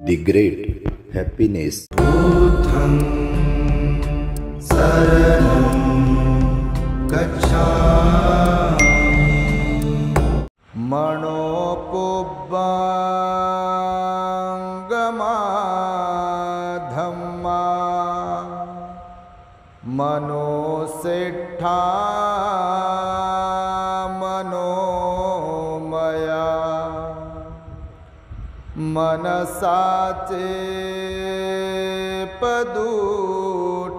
The great happiness. बुद्धं शरणं गच्छामि। मनोपुब्बंगमा धम्मा मनोसेठा मनोमया मनसाचे पदुठेन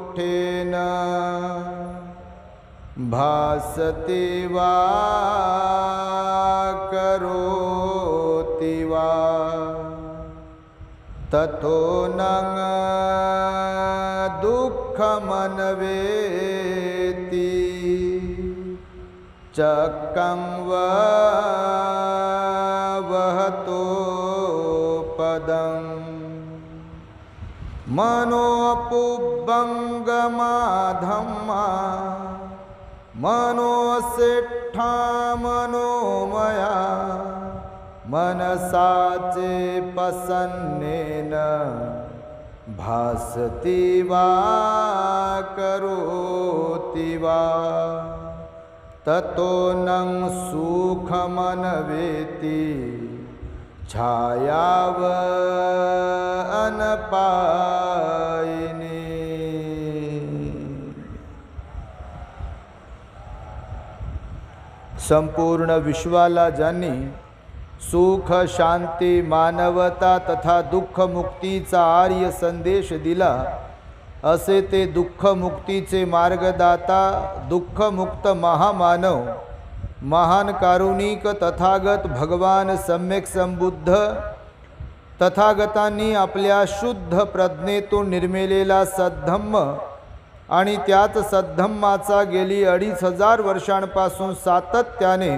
भासति वा करोति वा ततो न दुःखमन्वेति चक्रं वहतो पदं मनोपुब्बंगमा धम्मा मनोसेठा मनोमया मनसाचे पसन्नेन भासति वा करोति वा ततो न सुखमन्वेति छायाव अनपायिनी। संपूर्ण विश्वाला ज्यांनी सुख शांती मानवता तथा दुःख मुक्तीचा आर्य संदेश दिला असे ते दुःख मुक्तीचे मार्गदाता दुःखमुक्त महामानव महान कारुणिक तथागत भगवान सम्यक संबुद्ध तथागतांनी आपल्या शुद्ध प्रज्ञेतून निर्मिलेला सद्धम्म आणि त्याच सद्धम्माचा गेली 2500 वर्षांपासून सातत्याने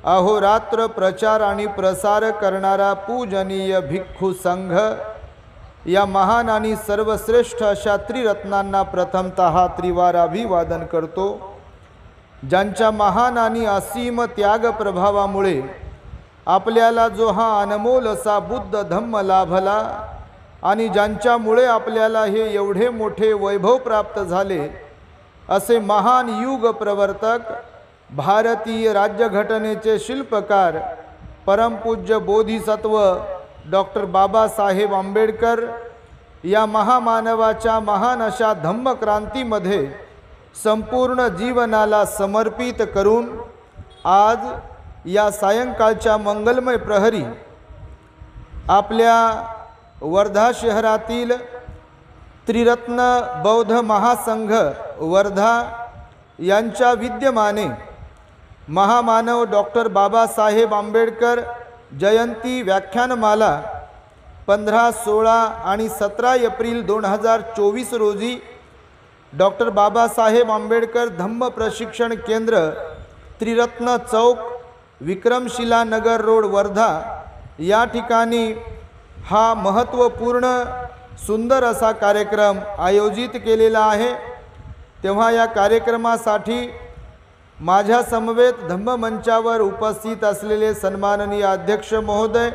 अहोरात्र प्रचार आणि प्रसार करणारा पूजनीय भिक्खू संघ या महान आणि सर्वश्रेष्ठ अशा त्रिरत्नांना प्रथमतः त्रिवार अभिवादन करतो। ज्यांच्या महान आणि असीम त्याग प्रभावामुळे आपल्याला जो हा अनमोल असा बुद्ध धम्म लाभला आणि ज्यांच्यामुळे आपल्याला हे एवढे मोठे वैभव प्राप्त झाले असे महान युग प्रवर्तक भारतीय राज्यघटनेचे शिल्पकार परमपूज्य बोधिसत्व डॉक्टर बाबासाहेब आंबेडकर या महामानवाच्या महान अशा धम्मक्रांतीमध्ये संपूर्ण जीवनाला समर्पित करून आज या सायंकाळच्या मंगलमय प्रहरी आपल्या वर्धा शहरातील त्रिरत्न बौद्ध महासंघ वर्धा यांच्या विद्यमाने महामानव डॉक्टर बाबासाहेब आंबेडकर जयंती व्याख्यानमाला 15, 16 आणि 17 एप्रिल 2024 रोजी डॉक्टर बाबासाहेब आंबेडकर धम्म प्रशिक्षण केंद्र त्रिरत्न चौक विक्रमशिला नगर रोड वर्धा या ठिकाणी हा महत्त्वपूर्ण सुंदर असा कार्यक्रम आयोजित केलेला आहे। तेव्हा या कार्यक्रमासाठी माझ्या समवेत धम्ममंचावर उपस्थित असलेले सन्माननीय अध्यक्ष महोदय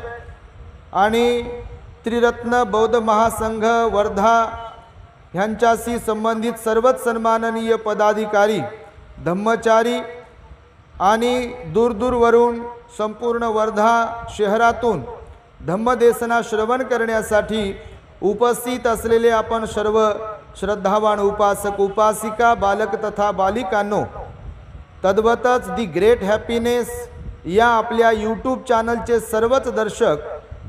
आणि त्रिरत्न बौद्ध महासंघ वर्धा ह्यांच्याशी संबंधित सर्वच सन्माननीय पदाधिकारी धम्मचारी आणि दूरदूरवरून संपूर्ण वर्धा शहरातून धम्मदेसना श्रवण करण्यासाठी उपस्थित असलेले आपण सर्व श्रद्धावान उपासक उपासिका बालक तथा बालिकांनो, तद्वतच दी ग्रेट हॅपीनेस या आपल्या यूट्यूब चॅनलचे सर्वच दर्शक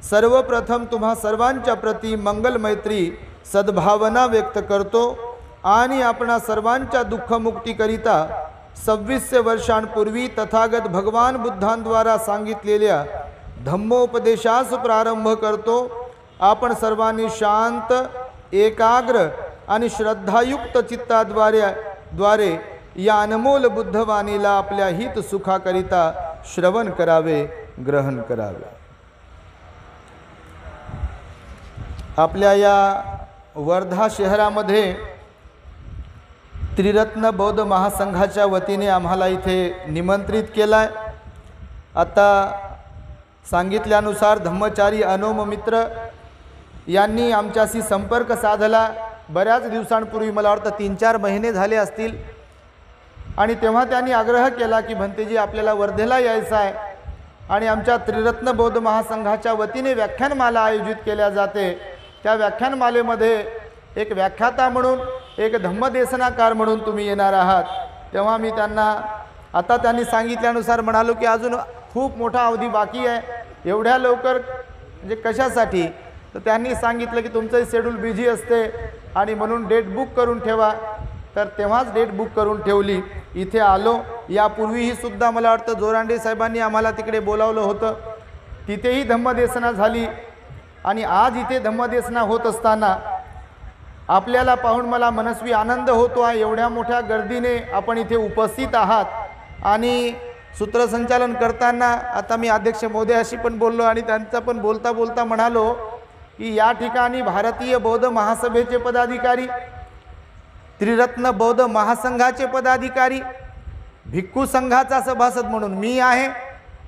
सर्वप्रथम तुम्हा सर्वांच्या प्रती मंगल मैत्री सद्भावना व्यक्त करतो आणि आपणा सर्वांच्या दुःखमुक्तीकरिता 2600 वर्षांपूर्वी तथागत भगवान बुद्धांद्वारा सांगितलेल्या धम्मोपदेशास प्रारंभ करतो। आपण सर्वांनी शांत एकाग्र आणि श्रद्धायुक्त चित्ताद्वारे या अनमोल बुद्धवाणीला आपल्या हित सुखाकरिता श्रवण करावे, ग्रहण करावे। आपल्या या वर्धा शहरामध्ये त्रिरत्न बौद्ध महासंघाच्या वतीने आम्हाला इथे निमंत्रित केलाय। आता सांगितल्यानुसार धम्मचारी अनोम मित्र यांनी आमच्याशी संपर्क साधला बऱ्याच दिवसांपूर्वी, मला वाटतं 3-4 महिने झाले असतील, आणि तेव्हा त्यांनी आग्रह केला की भंतेजी आपल्याला वर्धेला यायचं आहे आणि आमच्या त्रिरत्न बौद्ध महासंघाच्या वतीने व्याख्यानमाला आयोजित केल्या जाते। त्या व्याख्यानमालेमध्ये एक व्याख्याता म्हणून, एक धम्मदेशनाकार म्हणून तुम्ही येणार आहात। तेव्हा मी त्यांना, आता त्यांनी सांगितल्यानुसार म्हणालो की अजून खूप मोठा अवधी बाकी आहे, एवढ्या लवकर म्हणजे कशासाठी? तर त्यांनी सांगितलं की तुमचं शेड्यूल बिझी असते आणि म्हणून डेट बुक करून ठेवा। तर तेव्हाच डेट बुक करून ठेवली, इथे आलो। यापूर्वीही सुद्धा मला वाटतं जोरांडे साहेबांनी आम्हाला तिकडे बोलावलं होतं, तिथेही धम्मदेशना झाली आणि आज इथे धम्मदेशना होत असताना आपल्याला पाहून मला मनस्वी आनंद होतो आहे। एवढ्या मोठ्या गर्दीने आपण इथे उपस्थित आहात आणि सूत्रसंचालन करताना आता मी अध्यक्ष महोदयाशी पण बोललो आणि त्यांचा पण बोलता बोलता म्हणालो की या ठिकाणी भारतीय बौद्ध महासभेचे पदाधिकारी, त्रिरत्न बौद्ध महासंघाचे पदाधिकारी, भिक्खू संघाचा सभासद म्हणून मी आहे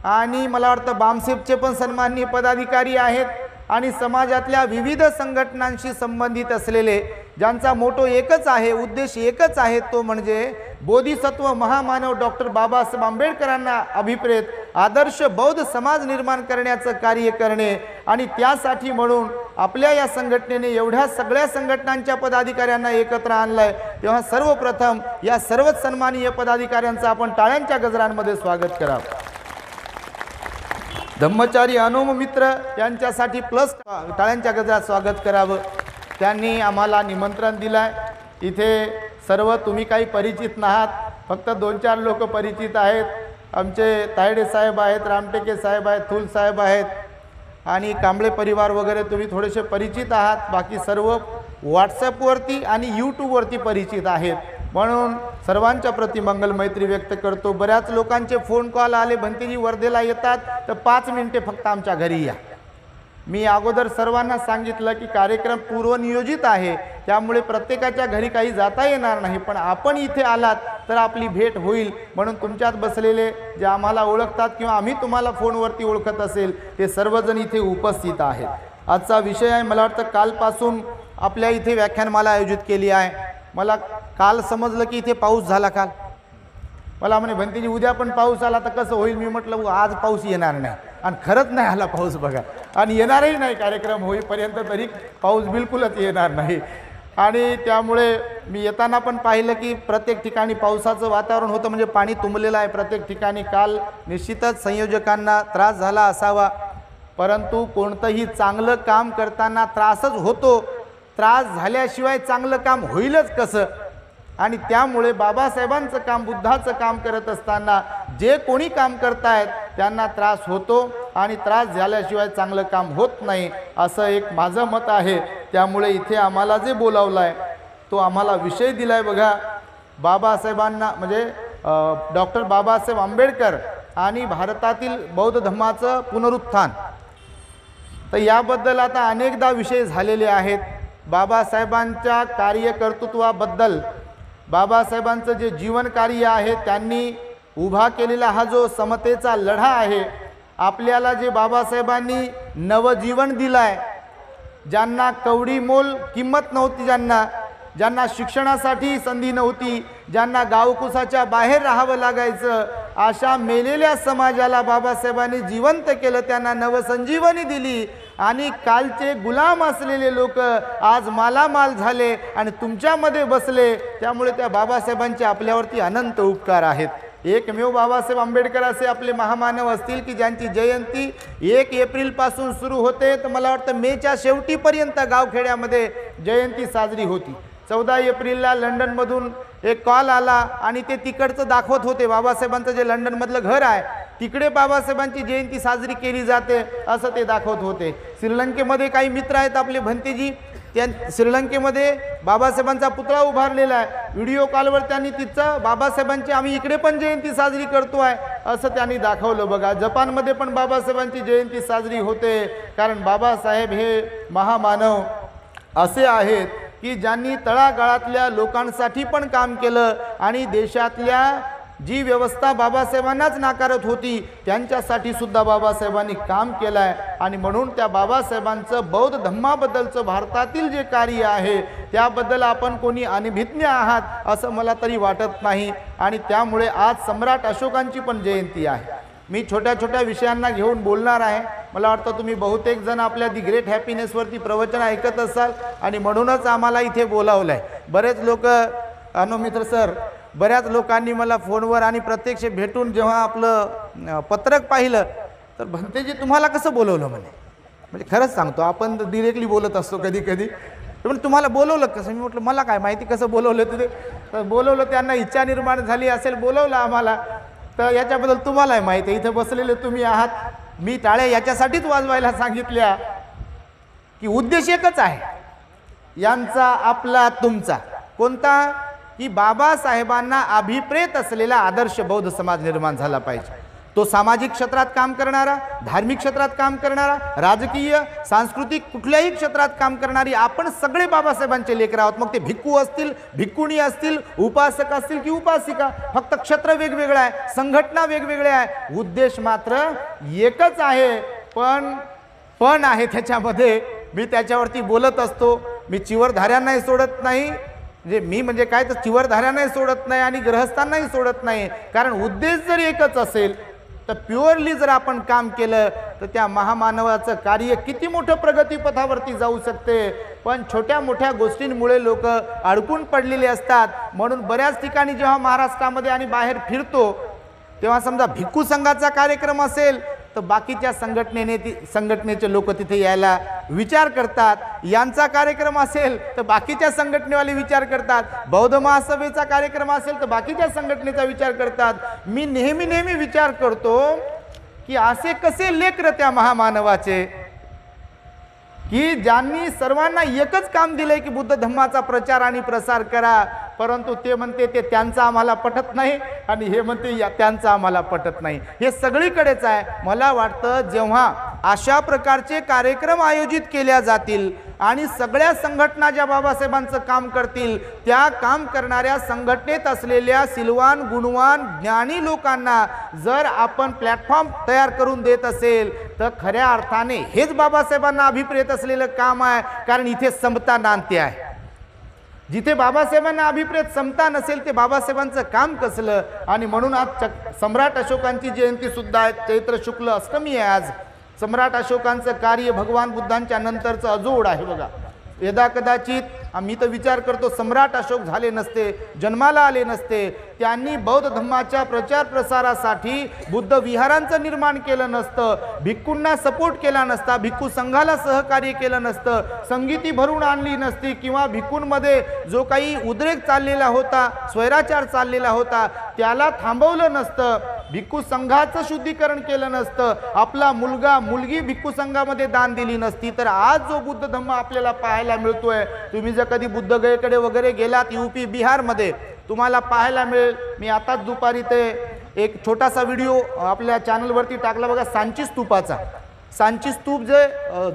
आणि मला वाटतं बामसेपचे पण सन्माननीय पदाधिकारी आहेत आणि समाजातल्या विविध संघटनांशी संबंधित असलेले, ज्यांचा मोटो एकच आहे, उद्देश एकच आहे, तो म्हणजे बोधिसत्व महामानव डॉक्टर बाबासाहेब आंबेडकरांना अभिप्रेत आदर्श बौद्ध समाज निर्माण करण्याचं कार्य करणे। आणि त्यासाठी म्हणून आपल्या या संघटनेने एवढ्या सगळ्या संघटनांच्या पदाधिकाऱ्यांना एकत्र आणलंय। तेव्हा सर्वप्रथम या सर्वच सन्माननीय पदाधिकाऱ्यांचं आपण टाळ्यांच्या गजरांमध्ये स्वागत करावं। धम्मचारी अनुम मित्र यांच्यासाठी प्लस टाळ्यांच्या गजरात स्वागत करावं। त्यांनी आम्हाला निमंत्रण दिलंय। इथे सर्व तुम्ही काही परिचित नाहात, फक्त 2-4 लोक परिचित आहेत। आमचे तायडे साहेब आहेत, रामटेके साहेब आहेत, थूल साहेब आहेत आणि कांबळे परिवार वगैरे तुम्ही थोडेसे परिचित आहात। बाकी सर्व व्हॉट्सॲपवरती आणि यूट्यूबवरती परिचित आहेत, म्हणून सर्वांच्या प्रति मंगल मैत्री व्यक्त करतो। बऱ्याच लोकांचे फोन कॉल आले, भंतेजी वर्धेला येतात तर 5 मिनिटे फक्त आमच्या घरी या। मी अगोदर सर्वांना सांगितलं की कार्यक्रम पूर्वनियोजित आहे, त्यामुळे प्रत्येकाच्या घरी काही जाता येणार नाही, पण आपण इथे आलात तर आपली भेट होईल। म्हणून तुमच्यात बसलेले जे आम्हाला ओळखतात किंवा आम्ही तुम्हाला फोनवरती ओळखत असेल ते सर्वजण इथे उपस्थित आहेत। आजचा विषय आहे, मला वाटतं कालपासून आपल्या इथे व्याख्यानमाला आयोजित केली आहे। मला काल समजलं की इथे पाऊस झाला। काल मला म्हणे भंतेजी उद्या पण पाऊस आला तर कसं होईल? मी म्हटलं आज पाऊस येणार नाही, आणि खरंच नाही आला पाऊस बघा, आणि येणारही नाही। कार्यक्रम होईपर्यंत तरी पाऊस बिलकुलच येणार नाही। आणि त्यामुळे मी येताना पण पाहिलं की प्रत्येक ठिकाणी पावसाचं वातावरण होतं, म्हणजे पाणी तुंबलेलं आहे प्रत्येक ठिकाणी। काल निश्चितच संयोजकांना त्रास झाला असावा, परंतु कोणतंही चांगलं काम करताना त्रासच होतो। त्रास झाल्याशिवाय चांगलं काम होईलच कसं? आणि त्यामुळे बाबासाहेबांचं काम, बुद्धाचं काम करत असताना जे कोणी काम करतायत त्यांना त्रास होतो आणि त्रास झाल्याशिवाय चांगलं काम होत नाही, असं एक माझं मत आहे। त्यामुळे इथे आम्हाला जे बोलावलं आहे तो आम्हाला विषय दिलाय बघा, बाबासाहेबांना म्हणजे डॉक्टर बाबासाहेब आंबेडकर आणि भारतातील बौद्ध धर्माचं पुनरुत्थान। तर याबद्दल आता अनेकदा विषय झालेले आहेत। बाबासाहेबांच्या कार्यकर्तृत्वाबद्दल, बाबासाहेबांचं जे जीवन कार्य आहे, त्यांनी उभा केलेला हा जो समतेचा लढा आहे, आपल्याला जे बाबासाहेबांनी नवजीवन दिलंय, ज्यांना कवडी मोल किंमत नव्हती, ज्यांना शिक्षणासाठी संधी नव्हती, ज्यांना गावकुसाच्या बाहेर राहावं लागायचं, अशा मेलेल्या समाजाला बाबासाहेबांनी जिवंत केलं, त्यांना नवसंजीवनी दिली आणि कालचे गुलाम असलेले लोक आज मालामाल झाले आणि तुमच्यामध्ये बसले। त्यामुळे त्या बाबासाहेबांचे आपल्यावरती अनंत उपकार आहेत। एकमेव बाबासाहेब आंबेडकर असे आपले महामानव असतील की ज्यांची जयंती 1 एप्रिलपासून सुरू होते, तर मला वाटतं मेच्या शेवटीपर्यंत गावखेड्यामध्ये जयंती साजरी होती। 14 एप्रिलला लंडनमधून एक कॉल आला आणि ते तिकडचं दाखवत होते, बाबासाहेबांचं जे लंडनमधलं घर आहे तिकडे बाबासाहेबांची जयंती साजरी केली जाते असं ते दाखवत होते। श्रीलंकेमध्ये काही मित्र आहेत आपले भंतेजी, त्या श्रीलंकेमध्ये बाबासाहेबांचा पुतळा उभारलेला आहे। व्हिडिओ कॉलवर त्यांनी तिथं बाबासाहेबांची आम्ही इकडे पण जयंती साजरी करतो आहे असं त्यांनी दाखवलं बघा। जपानमध्ये पण बाबासाहेबांची जयंती साजरी होते, कारण बाबासाहेब हे महामानव असे आहेत की ज्यांनी तळागाळातल्या लोकांसाठी पण काम केलं आणि देशातल्या जी व्यवस्था बाबासाहेबांनाच नाकारत होती त्यांच्यासाठी सुद्धा बाबासाहेबांनी काम केलं आहे आणि म्हणून त्या बाबासाहेबांचं बौद्ध धम्माबद्दलचं भारतातील जे कार्य आहे त्याबद्दल आपण कोणी अनभिज्ञ आहात असं मला तरी वाटत नाही आणि त्यामुळे आज सम्राट अशोकांची पण जयंती आहे। मी छोट्या छोट्या विषयांना घेऊन बोलणार आहे। मला वाटतं तुम्ही बहुतेक जण आपल्या दी ग्रेट हॅपीनेसवरती प्रवचन ऐकत असाल आणि म्हणूनच आम्हाला इथे बोलावलं आहे। बरेच लोक अनुमित्र सर बऱ्याच लोकांनी मला फोनवर आणि प्रत्यक्ष भेटून जेव्हा आपलं पत्रक पाहिलं तर भंतेजी तुम्हाला कसं बोलवलं म्हणजे खरंच सांगतो आपण डिरेक्टली बोलत असतो कधी कधी पण तुम्हाला बोलवलं कसं मी म्हटलं मला काय माहिती कसं बोलवलं तिथे तर बोलवलं त्यांना इच्छा निर्माण झाली असेल बोलवलं आम्हाला तर याच्याबद्दल तुम्हालाही माहिती आहे। इथे बसलेले तुम्ही आहात मी टाळ्या याच्यासाठीच वाजवायला सांगितल्या की उद्देश एकच आहे यांचा आपला तुमचा कोणता की बाबासाहेबांना अभिप्रेत असलेला आदर्श बौद्ध समाज निर्माण झाला पाहिजे। तो सामाजिक क्षेत्रात काम करणारा धार्मिक क्षेत्रात काम करणारा राजकीय सांस्कृतिक कुठल्याही क्षेत्रात काम करणारी आपण सगळे बाबासाहेबांचे लेकर आहोत। मग ते भिक्खू असतील भिक्खुणी असतील उपासक असतील की उपासिका फक्त क्षेत्र वेगवेगळं आहे संघटना वेगवेगळे आहे उद्देश मात्र एकच आहे। पण आहे त्याच्यामध्ये मी त्याच्यावरती बोलत असतो मी चिवरधाऱ्यांनाही सोडत नाही म्हणजे काय तर चिवरधाऱ्यांनाही सोडत नाही आणि गृहस्थांनाही सोडत नाही कारण उद्देश जर एकच असेल तर प्युअरली जर आपण काम केलं तर त्या महामानवाचं कार्य किती मोठं प्रगतीपथावरती जाऊ शकते। पण छोट्या मोठ्या गोष्टींमुळे लोक अडकून पडलेले असतात म्हणून बऱ्याच ठिकाणी जेव्हा महाराष्ट्रामध्ये आणि बाहेर फिरतो तेव्हा समजा भिक्खू संघाचा कार्यक्रम असेल तर बाकीच्या संघटनेचे लोक तिथे यायला विचार करतात यांचा कार्यक्रम असेल तर बाकीच्या संघटनेवाले विचार करतात बौद्ध महासभेचा कार्यक्रम असेल तर बाकीच्या संघटनेचा विचार करतात। मी नेहमी विचार करतो की असे कसे लेकर त्या महामानवाचे की ज्यांनी सर्वांना एकच काम दिले की बुद्ध धम्माचा प्रचार आणि प्रसार करा परंतु ते म्हणते ते त्यांचा आम्हाला पटत नाही आणि हे म्हणते त्यांचा आम्हाला पटत नाही। हे सगळीकडेच आहे। मला वाटतं जेव्हा अशा प्रकारचे कार्यक्रम आयोजित केल्या जातील आणि सगळ्या संघटना ज्या बाबासाहेबांचं काम करतील त्या काम करणाऱ्या संघटनेत असलेल्या सिलवान गुणवान ज्ञानी लोकांना जर आपण प्लॅटफॉर्म तयार करून देत असेल तर खऱ्या अर्थाने हेच बाबासाहेबांना अभिप्रेत असलेलं काम आहे कारण इथे समता नांदते आहे। जिथे बाबासाहेबांना अभिप्रेत समता नसेल ते बाबासाहेबांचं काम कसलं आणि म्हणून आज सम्राट अशोकांची जयंती सुद्धा आहे चैत्र शुक्ल अष्टमी आहे। आज सम्राट अशोकांचं कार्य भगवान बुद्धांच्या नंतरचं अजोड आहे बघा। यदा कदाचित आम्ही तर विचार करतो सम्राट अशोक झाले नसते जन्माला आले नसते त्यांनी बौद्ध धम्माच्या प्रचार प्रसारासाठी बुद्ध विहारांचं निर्माण केलं नसतं भिक्खूंना सपोर्ट केला नसता भिक्खू संघाला सहकार्य केलं नसतं संगीती भरून आणली नसती किंवा भिक्खूंमध्ये जो काही उद्रेक चाललेला होता स्वैराचार चाललेला होता त्याला थांबवलं नसतं भिक्खू संघाचं शुद्धीकरण केलं नसतं आपला मुलगी भिक्खू संघामध्ये दान दिली नसती तर आज जो बुद्ध धम्म आपल्याला पाहायला मिळतोय तुम्ही जर कधी बुद्धगयेकडे वगैरे गेलात यूपी बिहारमध्ये तुम्हाला पाहायला मिळेल। मी आताच दुपारी ते एक छोटासा व्हिडिओ आपल्या चॅनलवरती टाकला बघा सांची स्तूपाचा। सांची स्तूप जे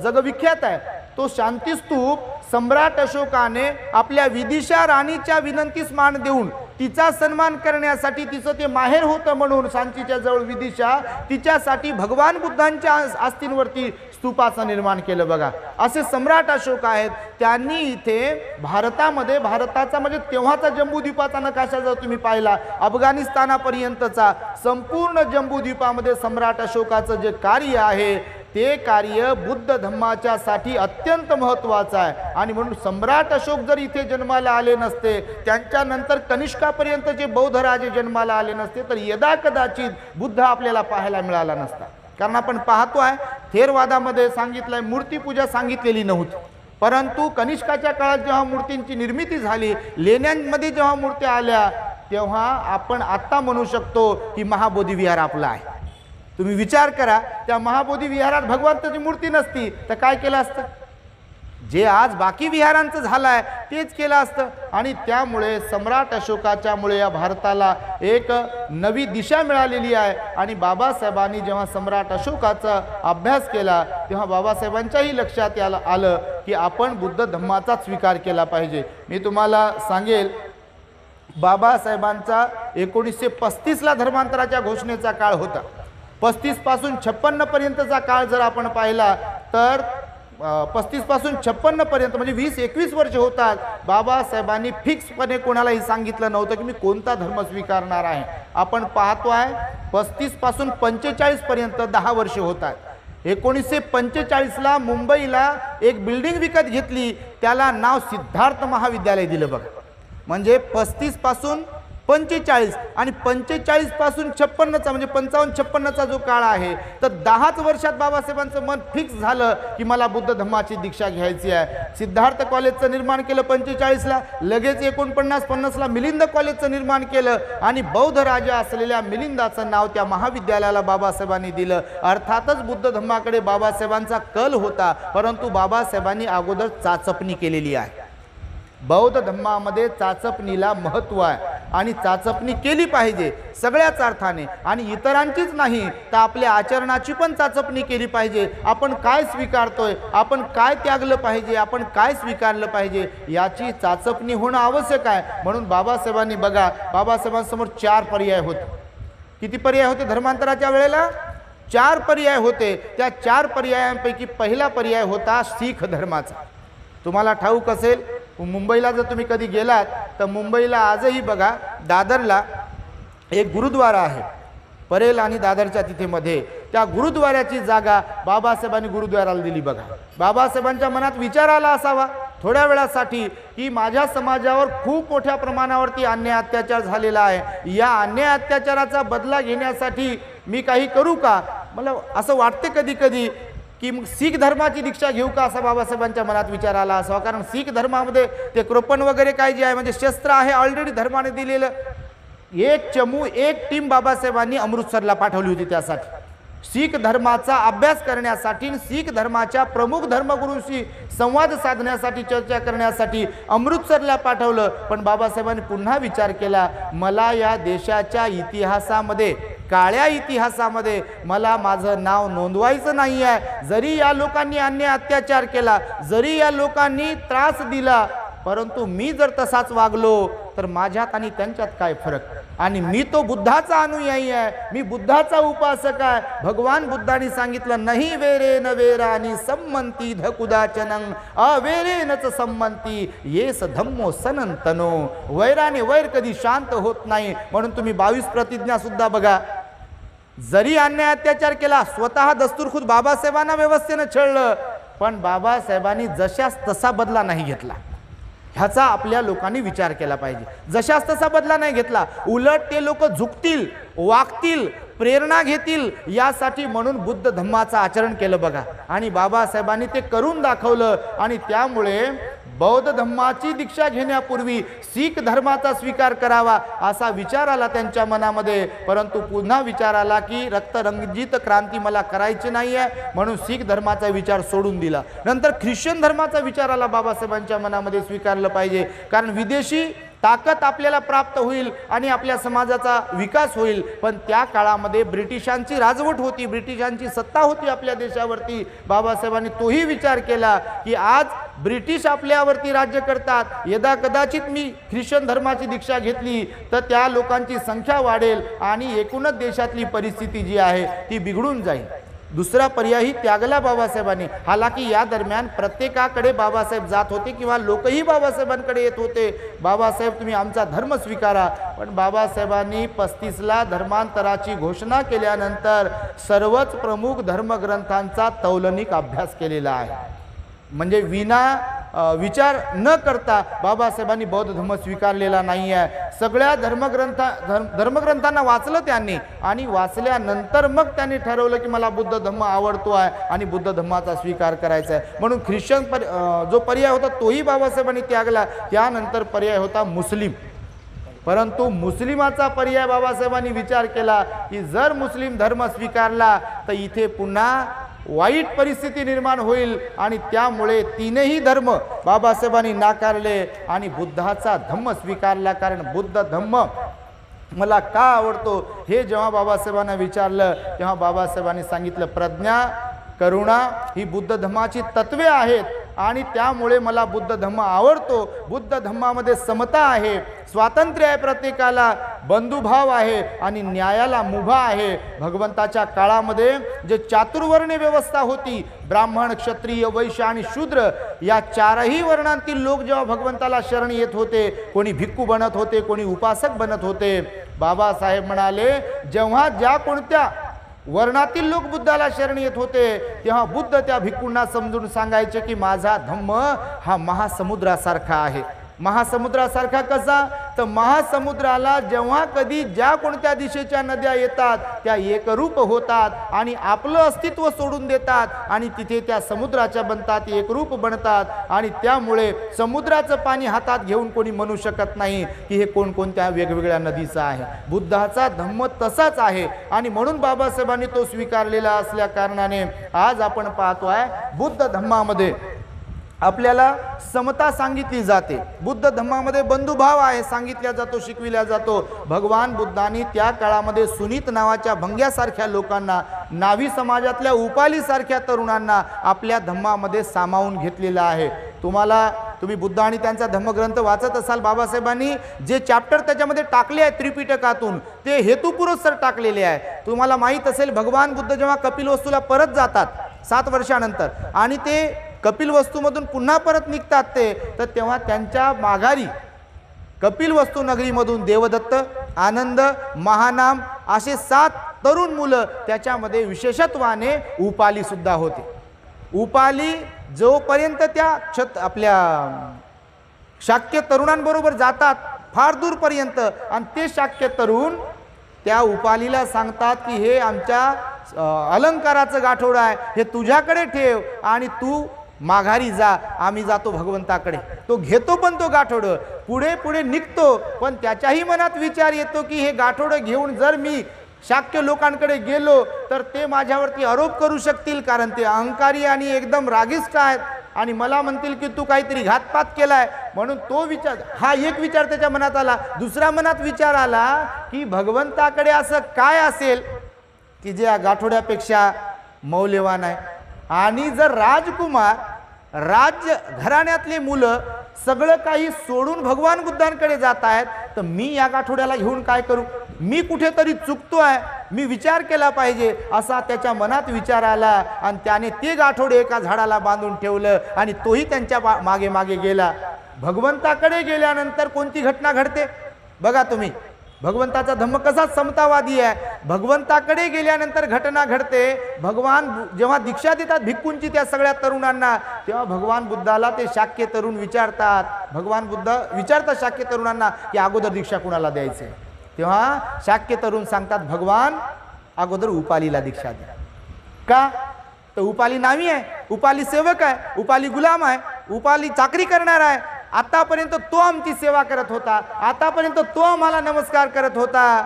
जगविख्यात आहे तो शांती स्तूप सम्राट अशोकाने आपल्या विदिशा राणीच्या विनंतीस मान देऊन तिचा सन्मान करण्यासाठी तिचं ते माहेर होतं म्हणून सांचीच्या जवळ विदिशा तिच्यासाठी भगवान बुद्धांच्या आस्थींवरती स्तूपाचं निर्माण केलं बघा। असे सम्राट अशोक आहेत त्यांनी इथे भारतामध्ये भारताचा म्हणजे तेव्हाचा जम्बूद्वीपाचा नकाशा जर तुम्ही पाहिला अफगाणिस्तानापर्यंतचा संपूर्ण जम्बूद्वीपामध्ये सम्राट अशोकाचं जे कार्य आहे ते कार्य बुद्ध धम्माच्यासाठी अत्यंत महत्त्वाचं आहे आणि म्हणून सम्राट अशोक जर इथे जन्माला आले नसते त्यांच्यानंतर कनिष्कापर्यंत जे बौद्ध राजे जन्माला आले नसते तर यदा कदाचित बुद्ध आपल्याला पाहायला मिळाला नसता। कारण आपण पाहतो आहे थेरवादामध्ये सांगितलंय मूर्तीपूजा सांगितलेली नव्हती परंतु कनिष्काच्या काळात जेव्हा मूर्तींची निर्मिती झाली लेण्यांमध्ये जेव्हा मूर्त्या आल्या तेव्हा आपण आत्ता म्हणू शकतो की महाबोधी विहार आपला आहे। तुम्ही विचार करा त्या महाबोधी विहारात भगवंताची मूर्ती नसती तर काय केलं असतं जे आज बाकी विहारांचं झालंय तेच केलं असतं आणि त्यामुळे सम्राट अशोकाच्यामुळे या भारताला एक नवी दिशा मिळालेली आहे आणि बाबासाहेबांनी जेव्हा सम्राट अशोकाचा अभ्यास केला तेव्हा बाबासाहेबांच्याही लक्षात आलं की आपण बुद्ध धम्माचा स्वीकार केला पाहिजे। मी तुम्हाला सांगेल बाबासाहेबांचा 1935ला धर्मांतराच्या घोषणेचा काळ होता. 35 पासून 56 पर्यंतचा काळ जर आपण पाहिला तर 35 पासून 56 पर्यंत म्हणजे 20-21 वर्ष होतात. बाबासाहेबांनी फिक्सपणे कोणालाही सांगितलं नव्हतं की मी कोणता धर्म स्वीकारणार आहे. आपण पाहतोय 35 पासून 45 पर्यंत 10 वर्ष होतात. 1945ला मुंबईला एक बिल्डिंग विकत घेतली, त्याला नाव सिद्धार्थ महाविद्यालय दिलं बघा. म्हणजे 35 पासून 45 आणि 45 पासून 56चा म्हणजे 55-56चा जो काळ आहे, तर 10च वर्षात बाबासाहेबांचं मन फिक्स झालं की मला बुद्ध धम्माची दीक्षा घ्यायची आहे. सिद्धार्थ कॉलेजचं निर्माण केलं 45ला, लगेच 49-50ला मिलिंद कॉलेजचं निर्माण केलं आणि बौद्ध राजा असलेल्या मिलिंदाचं नाव त्या महाविद्यालयाला बाबासाहेबांनी दिलं. अर्थातच बुद्ध धम्माकडे बाबासाहेबांचा कल होता, परंतु बाबासाहेबांनी अगोदर चाचपणी केलेली आहे. बौद्ध धम्मामध्ये चाचपणीला महत्त्व आहे आणि चाचपणी केली पाहिजे सगळ्याच अर्थाने, आणि इतरांचीच नाही तर आपल्या आचरणाची पण चाचपणी केली पाहिजे. आपण काय स्वीकारतोय, आपण काय त्यागलं पाहिजे, आपण काय स्वीकारलं पाहिजे याची चाचपणी होणं आवश्यक आहे. म्हणून बाबासाहेबांनी बघा, बाबासाहेबांसमोर 4 पर्याय होते. किती पर्याय होते धर्मांतराच्या वेळेला? 4 पर्याय होते. त्या 4 पर्यायांपैकी पहिला पर्याय होता शीख धर्माचा. तुम्हाला ठाऊक असेल, मुंबईला जर तुम्ही कधी गेलात तर मुंबईला आजही बघा दादरला एक गुरुद्वारा आहे. परेल आणि दादरच्या तिथे मध्ये त्या गुरुद्वाऱ्याची जागा बाबासाहेबांनी गुरुद्वाराला दिली बघा. बाबासाहेबांच्या मनात विचार आला असावा थोड्या वेळासाठी की माझ्या समाजावर खूप मोठ्या प्रमाणावरती अन्याय अत्याचार झालेला आहे, या अन्याय अत्याचाराचा बदला घेण्यासाठी मी काही करू का. मला असं वाटते कधी कधी की मग शीख धर्माची दीक्षा घेऊ का, असा बाबासाहेबांच्या मनात विचार आला असावा. कारण शीख धर्मामध्ये ते कृपण वगैरे काय जे आहे म्हणजे शस्त्र आहे ऑलरेडी धर्माने दिलेलं. एक टीम बाबासाहेबांनी अमृतसरला पाठवली होती त्यासाठी, शीख धर्माचा अभ्यास करण्यासाठी, शीख धर्माच्या प्रमुख धर्मगुरूंशी संवाद साधण्यासाठी, चर्चा करण्यासाठी अमृतसरला पाठवलं. पण बाबासाहेबांनी पुन्हा विचार केला, मला या देशाच्या इतिहासामध्ये, काळ्या इतिहासामध्ये मला माझं नाव नोंदवायचं नाही आहे. जरी या लोकांनी अन्याय अत्याचार केला, जरी या लोकांनी त्रास दिला, परंतु मी जर तसाच वागलो तर माझ्यात आणि त्यांच्यात काय फरक. आणि मी तो बुद्धाचा अनुयायी आहे, मी बुद्धाचा उपासक आहे. भगवान बुद्धांनी सांगितलं, नाही वेरे न वेरानी संमंती धकुदाचनं अवेरेनच संमंती येस धम्मो सनंतनो. वैराने वैर कधी शांत होत नाही. म्हणून तुम्ही 22 प्रतिज्ञा सुद्धा बघा, जरी अन्याय अत्याचार केला, स्वतः दस्तूरखुद बाबासाहेबांना व्यवस्थेनं छळलं, पण बाबासाहेबांनी जशास तसा बदला नाही घेतला. ह्याचा आपल्या लोकांनी विचार केला पाहिजे. जशास तसा बदला नाही घेतला, उलट ते लोक झुकतील, वागतील, प्रेरणा घेतील यासाठी म्हणून बुद्ध धम्माचं आचरण केलं बघा. आणि बाबासाहेबांनी ते करून दाखवलं. आणि त्यामुळे बौद्ध धम्माची दीक्षा घेण्यापूर्वी शीख धर्माचा स्वीकार करावा असा विचार आला त्यांच्या मनामध्ये. परंतु पुन्हा विचार आला की रक्तरंजित क्रांती मला करायची नाही आहे, म्हणून शीख धर्माचा विचार सोडून दिला. नंतर ख्रिश्चन धर्माचा विचार आला बाबासाहेबांच्या मनामध्ये, स्वीकारलं पाहिजे. कारण विदेशी ताकद आपल्याला प्राप्त होईल आणि आपल्या समाजाचा विकास होईल. पण त्या काळामध्ये ब्रिटिशांची राजवट होती, ब्रिटिशांची सत्ता होती आपल्या देशावरती. बाबासाहेबांनी तोही विचार केला की आज ब्रिटिश आपल्यावरती राज्य करतात, यदा कदाचित मी ख्रिश्चन धर्माची दीक्षा घेतली तर त्या लोकांची संख्या वाढेल आणि एकूणच देशातली परिस्थिती जी आहे ती बिघडून जाईल. दुसरा पर्यायही त्यागला बाबासाहेबांनी. हालाकी या दरम्यान प्रत्येकाकडे बाबासाहेब जात होते किंवा लोकही बाबासाहेबांकडे येत होते, बाबासाहेब तुम्ही आमचा धर्म स्वीकारा. पण बाबासाहेबांनी 35ला धर्मांतराची घोषणा केल्यानंतर सर्वच प्रमुख धर्मग्रंथांचा तौलनिक अभ्यास केलेला आहे. म्हणजे विचार न करता बाबासाहेबांनी बौद्ध धर्म स्वीकारलेला नाही आहे. सगळ्या धर्मग्रंथांना वाचलं त्यांनी आणि वाचल्यानंतर मग त्यांनी ठरवलं की मला बुद्ध धर्म आवडतो आहे आणि बुद्ध धर्माचा स्वीकार करायचा आहे. म्हणून ख्रिश्चन जो पर्याय होता तोही बाबासाहेबांनी त्यागला. त्यानंतर पर्याय होता मुस्लिम. परंतु मुस्लिमाचा पर्याय बाबासाहेबांनी विचार केला की जर मुस्लिम धर्म स्वीकारला तर इथे पुन्हा वाईट परिस्थिती निर्माण होईल आणि त्यामुळे तीनही धर्म बाबासाहेबांनी नाकारले आणि बुद्धाचा धम्म स्वीकारला. कारण बुद्ध धम्म मला का आवडतो हे जेव्हा बाबासाहेबांना विचारलं तेव्हा बाबासाहेबांनी सांगितलं, प्रज्ञा, करुणा ही बुद्ध धम्माची तत्वे आहेत. आणि त्यामुळे मला बुद्ध धम्म आवडतो. बुद्ध धम्मामध्ये समता आहे, स्वातंत्र्य आहे, प्रत्येकाला बंधुभाव आहे आणि न्यायाला मुभा आहे. भगवंताच्या काळामध्ये जे चातुर्वर्ण्य व्यवस्था होती, ब्राह्मण, क्षत्रिय, वैश्य आणि शूद्र या चारही वर्णांतील लोक जेव्हा भगवंताला शरण येत होते, कोणी भिक्खू बनत होते, कोणी उपासक बनत होते. बाबासाहेब म्हणाले, जेव्हा ज्या कोणत्या वर्णातील लोक बुद्धाला शरण येत होते तेव्हा बुद्ध त्या भिक्खूंना समजून सांगायचे की माझा धम्म हा महासमुद्रासारखा आहे. महासमुद्रासारखा कसा? तर महासमुद्राला जेव्हा कधी ज्या कोणत्या दिशेच्या नद्या येतात त्या एकरूप होतात आणि आपलं अस्तित्व सोडून देतात आणि तिथे त्या समुद्राच्या बनतात, एकरूप बनतात. आणि त्यामुळे समुद्राचं पाणी हातात घेऊन कोणी म्हणू शकत नाही की हे कोणकोणत्या वेगवेगळ्या नदीचं आहे. बुद्धाचा धम्म तसाच आहे आणि म्हणून बाबासाहेबांनी तो स्वीकारलेला असल्या कारणाने आज आपण पाहतोय बुद्ध धम्मामध्ये आपल्याला समता सांगितली जाते. बुद्ध धम्मामध्ये बंधुभाव आहे सांगितल्या जातो, शिकविल्या जातो. भगवान बुद्धांनी त्या काळामध्ये सुनीत नावाच्या भंग्यासारख्या लोकांना, नावी समाजातल्या उपालीसारख्या तरुणांना आपल्या धम्मामध्ये सामावून घेतलेलं आहे. तुम्ही बुद्ध आणि त्यांचा धम्मग्रंथ वाचत असाल, बाबासाहेबांनी जे चॅप्टर त्याच्यामध्ये टाकले आहेत त्रिपिटकातून ते हेतुपुरस्सर टाकलेले आहे. तुम्हाला माहीत असेल, भगवान बुद्ध जेव्हा कपिलवस्तूला परत जातात 7 वर्षानंतर आणि ते कपिलवस्तूमधून पुन्हा परत निघतात तर तेव्हा त्यांच्या माघारी कपिलवस्तू नगरीमधून देवदत्त, आनंद, महानाम असे 7 तरुण मुलं, त्याच्यामध्ये विशेषत्वाने उपाली सुद्धा होते. उपाली जोपर्यंत त्या आपल्या शाक्य तरुणांबरोबर जातात फार दूरपर्यंत आणि ते शाक्य तरुण त्या उपालीला सांगतात की हे आमच्या अलंकाराचं गाठोडं आहे, हे तुझ्याकडे ठेव आणि तू माघारी जा, आम्ही जातो भगवंताकडे. तो घेतो पण तो गाठोडं पुढे पुढे निघतो, पण त्याच्याही मनात विचार येतो की हे गाठोडं घेऊन जर मी शाक्य लोकांकडे गेलो तर ते माझ्यावरती आरोप करू शकतील, कारण ते अहंकारी आणि एकदम रागिष्ट आहेत आणि मला म्हणतील की तू काहीतरी घातपात केलाय. म्हणून तो विचार, हा एक विचार त्याच्या मनात आला. दुसऱ्या मनात विचार आला की भगवंताकडे असं काय असेल की जे या गाठोड्यापेक्षा मौल्यवान आहे. आणि जर राजकुमार, राज्य घराण्यातले मुलं सगळं काही सोडून भगवान बुद्धांकडे जात आहेत तर मी या गाठोड्याला घेऊन काय करू? मी कुठेतरी चुकतोय, मी विचार केला पाहिजे असा त्याच्या मनात विचार आला आणि त्याने ते गाठोडे एका झाडाला बांधून ठेवलं आणि तोही त्यांच्या मागे मागे गेला. भगवंताकडे गेल्यानंतर कोणती घटना घडते बघा तुम्ही. भगवंताचा धम्म कसा समतावादी आहे. भगवंताकडे गेल्यानंतर घटना घडते, भगवान जेव्हा दीक्षा देतात भिक्खूंची त्या सगळ्या तरुणांना, तेव्हा भगवान बुद्धाला ते शाक्य तरुण विचारतात. भगवान बुद्ध विचारतात शाक्य तरुणांना की अगोदर दीक्षा कुणाला द्यायचे. तेव्हा शाक्य तरुण सांगतात भगवान अगोदर उपालीला दीक्षा द्या. का? तर उपाली नावी आहे, उपाली सेवक आहे, उपाली गुलाम आहे, उपाली चाकरी करणार आहे. आतापर्यंत तो आमची सेवा करत होता, आतापर्यंत तो आम्हाला नमस्कार करत होता.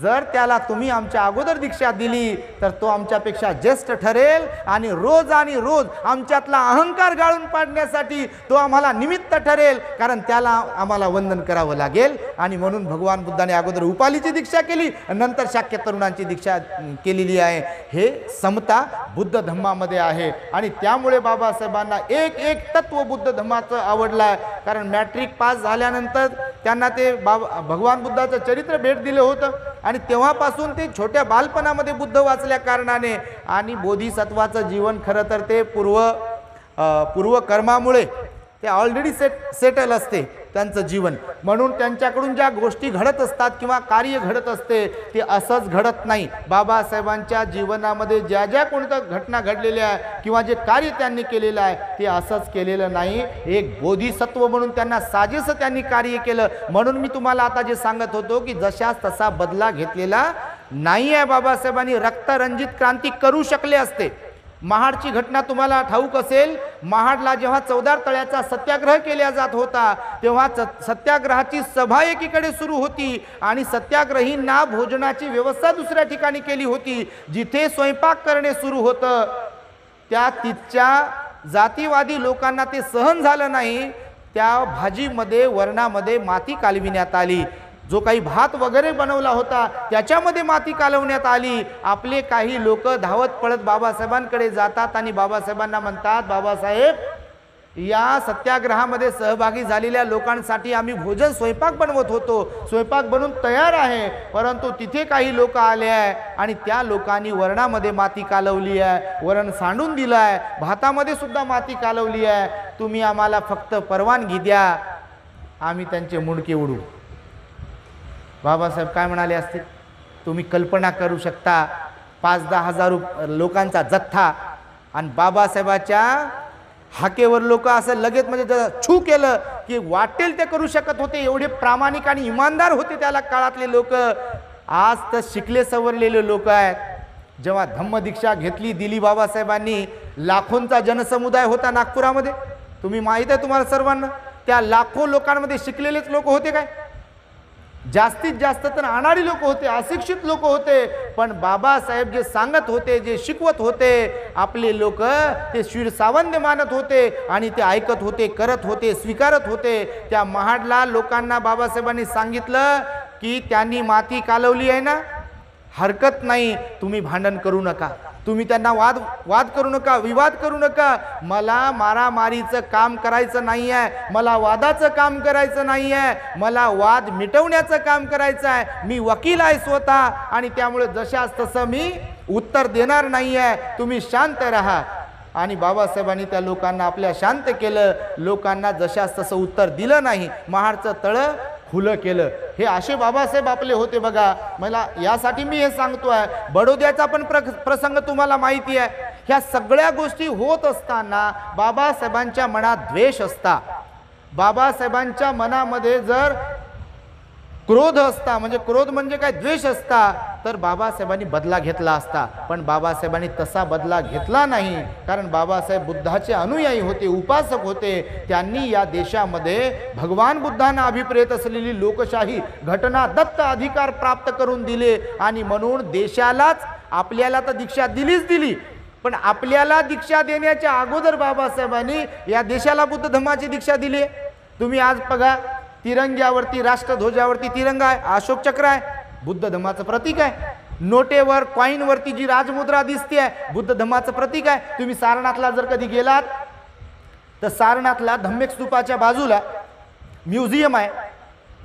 जर त्याला तुम्ही आमच्या अगोदर दीक्षा दिली तर तो आमच्यापेक्षा ज्येष्ठ ठरेल आणि रोज आमच्यातला अहंकार गाळून पाडण्यासाठी तो आम्हाला निमित्त ठरेल, कारण त्याला आम्हाला वंदन करावं लागेल. आणि म्हणून भगवान बुद्धाने अगोदर उपालीची दीक्षा केली, नंतर शाक्य तरुणांची दीक्षा केलेली आहे. हे समता बुद्ध धम्मामध्ये आहे आणि त्यामुळे बाबासाहेबांना एक तत्व बुद्ध धम्माचं आवडलं आहे. कारण मॅट्रिक पास झाल्यानंतर त्यांना ते भगवान बुद्धाचं चरित्र भेट दिलं होतं आणि तेव्हापासून ते छोट्या बालपणामध्ये बुद्ध वाचल्या कारणाने आणि बोधिसत्वाचं जीवन खरं तर ते पूर्व कर्मामुळे ते ऑलरेडी सेटल असते त्यांचं जीवन. म्हणून त्यांच्याकडून ज्या गोष्टी घडत असतात किंवा कार्य घडत असते ते असंच घडत नाही. बाबासाहेबांच्या जीवनामध्ये ज्या ज्या कोणत्या घटना घडलेल्या आहे किंवा जे कार्य त्यांनी केलेलं आहे ते असंच केलेलं नाही. एक बोधिसत्व म्हणून त्यांना साजेसं त्यांनी कार्य केलं. म्हणून मी तुम्हाला आता जे सांगत होतो की जशास तसा बदला घेतलेला नाही आहे. बाबासाहेबांनी रक्तरंजित क्रांती करू शकले असते. महाडची घटना तुम्हाला ठाऊक असेल. महाडला जेव्हा 14 तळ्याचा सत्याग्रह केला जात होता तेव्हा सत्याग्रहाची सभा एकीकडे सुरू होती आणि सत्याग्रहींना भोजनाची व्यवस्था दुसऱ्या ठिकाणी केली होती. जिथे स्वयंपाक करणे सुरू होतं त्या तिथच्या जातीवादी लोकांना ते सहन झालं नाही. त्या भाजीमध्ये वरणामध्ये माती कालविण्यात आली. जो काही भात वगैरे बनवला होता त्याच्यामध्ये माती कालवण्यात आली. आपले काही लोक धावत पळत बाबासाहेबांकडे जातात आणि बाबासाहेबांना म्हणतात, बाबासाहेब या सत्याग्रहामध्ये सहभागी झालेल्या लोकांसाठी आम्ही भोजन स्वयंपाक बनवत होतो, स्वयंपाक बनवून तयार आहे, परंतु तिथे काही लोक आले आहे आणि त्या लोकांनी वरणामध्ये माती कालवली आहे, वरण सांडून दिलं आहे, भातामध्ये सुद्धा माती कालवली आहे, तुम्ही आम्हाला फक्त परवानगी द्या, आम्ही त्यांचे मुंडके उडू. बाबासाहेब काय म्हणाले असतील? तुम्ही कल्पना करू शकता, 5-10 हजार लोकांचा जथ्था आणि बाबासाहेबाच्या हाकेवर लोक असं लगेच म्हणजे छू केलं की वाटेल ते करू शकत होते, एवढे प्रामाणिक आणि इमानदार होते त्याला काळातले लोक. आज तर शिकले सवरलेले लोक आहेत. जेव्हा धम्मदीक्षा घेतली दिली बाबासाहेबांनी, लाखोंचा जनसमुदाय होता नागपुरामध्ये, तुम्ही माहीत आहे तुम्हाला सर्वांना. त्या लाखो लोकांमध्ये शिकलेलेच लोक होते काय? जास्तीत जास्त तर अनाडी लोक होते, अशिक्षित लोक होते, पण बाबासाहेब जे सांगत होते, जे शिकवत होते, आपले लोक ते शिरसावंद मानत होते आणि ते ऐकत होते, करत होते, स्वीकारत होते. त्या महाडला लोकांना बाबासाहेबांनी सांगितलं की त्यांनी माती कालवली आहे ना, हरकत नाही, तुम्ही भांडण करू नका, तुम्ही त्यांना वाद करू नका, विवाद करू नका. मला मारामारीचं काम करायचं नाही आहे, मला वादाचं काम करायचं नाही आहे, मला वाद मिटवण्याचं काम करायचं आहे. मी वकील आहे स्वतः आणि त्यामुळे जशास तसं मी उत्तर देणार नाही आहे, तुम्ही शांत राहा. आणि बाबासाहेबांनी त्या लोकांना आपल्या शांत केलं, लोकांना जशास तसं उत्तर दिलं नाही, महाडचं तळं खुलं केलं. हे असे बाबासाहेब आपले होते बघा. मला यासाठी मी हे सांगतोय, बडोद्याचा पण प्रसंग तुम्हाला माहिती आहे. ह्या सगळ्या गोष्टी होत असताना बाबासाहेबांच्या मनात द्वेष असता, बाबासाहेबांच्या मनामध्ये जर क्रोध असता, म्हणजे क्रोध म्हणजे काय, द्वेष असता, तर बाबासाहेबांनी बदला घेतला असता. पण बाबासाहेबांनी तसा बदला घेतला नाही, कारण बाबासाहेब बुद्धाचे अनुयायी होते, उपासक होते. त्यांनी या देशामध्ये भगवान बुद्धांना अभिप्रेत असलेली लोकशाही घटना दत्त अधिकार प्राप्त करून दिले. आणि म्हणून देशालाच, आपल्याला तर दीक्षा दिलीच दिली, पण आपल्याला दीक्षा देण्याच्या अगोदर बाबासाहेबांनी या देशाला बुद्ध धम्माची दीक्षा दिली. तुम्ही आज बघा, तिरंग्यावरती, राष्ट्रध्वजावरती तिरंगा आहे, अशोक चक्र आहे, बुद्ध धम्माचं प्रतीक आहे. नोटेवर, कॉईनवरती जी राजमुद्रा दिसते आहे, बुद्ध धम्माचं प्रतीक आहे. तुम्ही सारनाथला जर कधी गेलात तर सारनाथला धम्मेक स्तूपाच्या बाजूला म्युझियम आहे.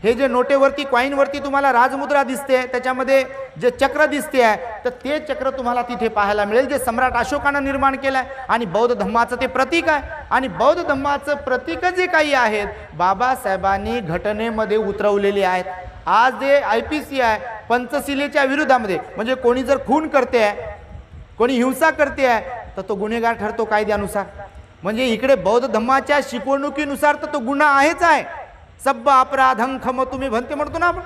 हे जे नोटेवरती, कॉईनवरती तुम्हाला राजमुद्रा दिसते, त्याच्यामध्ये जे चक्र दिसते आहे, तर ते चक्र तुम्हाला तिथे पाहायला मिळेल, जे सम्राट अशोकानं निर्माण केलं आहे. आणि बौद्ध धम्माचं ते प्रतीक आहे. आणि बौद्ध धम्माचं प्रतीक जे काही आहेत, बाबासाहेबांनी घटनेमध्ये उतरवलेले आहेत. आज जे IPC आहे, पंचशिलेच्या विरोधामध्ये, म्हणजे कोणी जर खून करते आहे, कोणी हिंसा करते आहे, तर तो गुन्हेगार ठरतो कायद्यानुसार. म्हणजे इकडे बौद्ध धम्माच्या शिकवणुकीनुसार तर तो गुन्हा आहेच आहे. सब्ब अपराधं खम तुम्ही भन्ते म्हणतो ना आपण,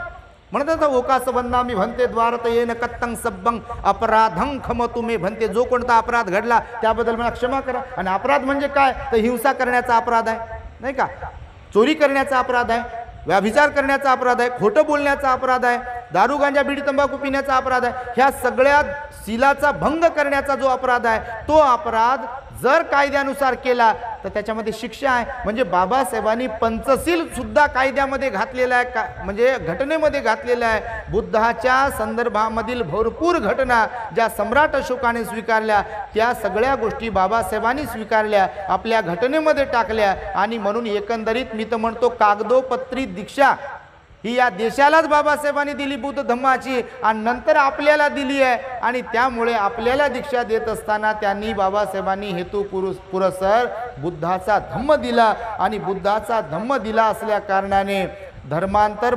म्हणतात ओकास बंदामी भन्ते द्वारत येन कत्तं सब्बं अपराधं खम तुम्ही भन्ते. जो कोणता अपराध घडला त्याबद्दल मला क्षमा करा. आणि अपराध म्हणजे काय, तर हिंसा करण्याचा अपराध आहे, नाही का, चोरी करण्याचा अपराध आहे, व्यभिचार करण्याचा अपराध आहे, खोटं बोलण्याचा अपराध आहे, दारू गांजा बीडी तंबाखू पिण्याचा अपराध आहे. ह्या सगळ्या शीलाचा भंग करण्याचा जो अपराध आहे, तो अपराध जर कायद्यानुसार केला तर त्याच्यामध्ये शिक्षा आहे. म्हणजे बाबासाहेबांनी पंचशील सुद्धा कायद्यामध्ये घातलेला आहे, म्हणजे घटनेमध्ये घातलेला आहे. बुद्धाच्या संदर्भामधील भरपूर घटना ज्या सम्राट अशोकाने स्वीकारल्या, त्या सगळ्या गोष्टी बाबासाहेबांनी स्वीकारल्या, आपल्या घटनेमध्ये टाकल्या. आणि म्हणून एकंदरीत मी तर म्हणतो, कागदोपत्री दीक्षा ही या देशालाच बाबासाहेबांनी दिली बुद्ध धम्माची, आणि नंतर आपल्याला दिली आहे. आणि त्यामुळे आपल्याला दीक्षा देत असताना त्यांनी, बाबासाहेबांनी हेतू पुरस्सर बुद्धाचा धम्म दिला. आणि बुद्धाचा धम्म दिला असल्या कारणाने धर्मांतर,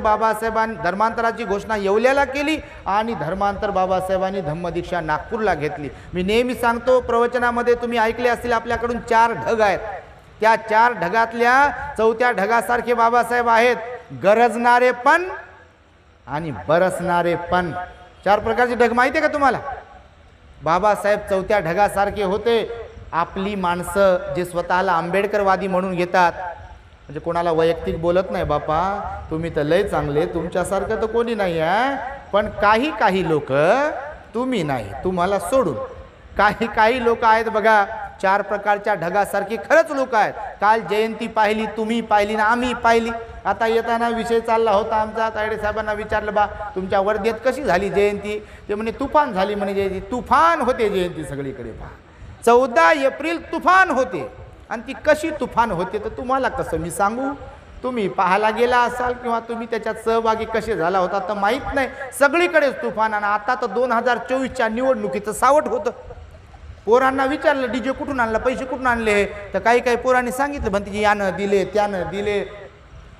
धर्मांतराची घोषणा येवल्याला केली आणि धर्मांतर बाबासाहेबांनी धम्मदीक्षा नागपूरला घेतली. मी नेहमी सांगतो, प्रवचनामध्ये तुम्ही ऐकले असतील, आपल्याकडून 4 ढग आहेत. त्या 4 ढगातल्या 4थ्या ढगासारखे बाबासाहेब आहेत, गरजणारे पण आणि बरसणारे पण. 4 प्रकारचे ढग माहिती आहे का तुम्हाला? बाबासाहेब 4थ्या ढगासारखे होते. आपली माणसं जे स्वतःला आंबेडकरवादी म्हणून घेतात, म्हणजे कोणाला वैयक्तिक बोलत नाही, बापा तुम्ही तर लय चांगले, तुमच्यासारखं तर कोणी नाही आहे, पण काही लोक, तुम्ही नाही, तुम्हाला सोडून काही लोक आहेत बघा, 4 प्रकारच्या ढगासारखी खरंच लोक आहेत. काल जयंती पाहिली, तुम्ही पाहिली ना, आम्ही पाहिली. आता येताना विषय चालला होता आमचा, तायडे साहेबांना विचारलं, बा तुमच्या वर्धेत कशी झाली जयंती? ते म्हणे तुफान झाली म्हणे जयंती. तुफान होते जयंती सगळीकडे. 14 एप्रिल तुफान होते. आणि ती कशी तुफान होते तर तुम्हाला कसं मी सांगू. तुम्ही पाहायला गेला असाल किंवा तुम्ही त्याच्यात सहभागी कसे झाला होता तर माहीत नाही. सगळीकडेच तुफान. आणि आता तर 2024च्या निवडणुकीचं सावट होतं. पोरांना विचारलं डीजे कुठून आणला, पैसे कुठून आणले, तर काही काही पोरांनी सांगितलं म्हणते यानं दिले त्यानं दिले.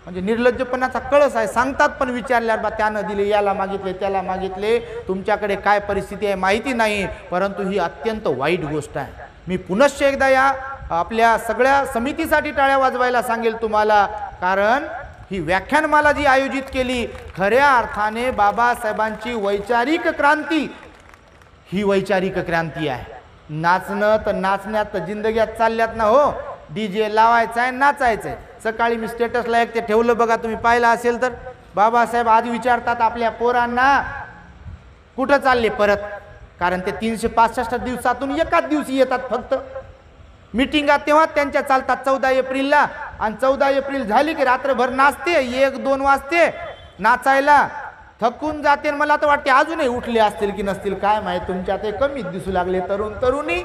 म्हणजे निर्लज्जपणाचा कळस आहे. सांगतात पण विचारल्यावर बा त्यानं दिले, याला मागितले त्याला मागितले. तुमच्याकडे काय परिस्थिती आहे माहिती नाही, परंतु ही अत्यंत वाईट गोष्ट आहे. मी पुनश्च एकदा या आपल्या सगळ्या समितीसाठी टाळ्या वाजवायला सांगेल तुम्हाला. कारण ही व्याख्यानमाला जी आयोजित केली, खऱ्या अर्थाने बाबासाहेबांची वैचारिक क्रांती ही वैचारिक क्रांती आहे. नाचणं तर नाचण्यात तर जिंदग्यात चालल्यात ना हो. डीजे लावायचा आहे, नाचायचं आहे. सकाळी मी स्टेटसला एक ते ठेवलं बघा, तुम्ही पाहिलं असेल तर. बाबासाहेब आज विचारतात आपल्या पोरांना कुठं चालले परत, कारण ते 365 दिवसातून एकाच दिवशी येतात फक्त मीटिंगात. तेव्हा त्यांच्या चालतात 14 एप्रिलला. आणि 14 एप्रिल झाली की रात्रभर नाचते, 1-2 वाजते नाचायला, थकून जाते. मला तर वाटते अजूनही उठले असतील की नसतील काय माहीत, तुमच्या ते कमीच दिसू लागले तरुण तरुणी.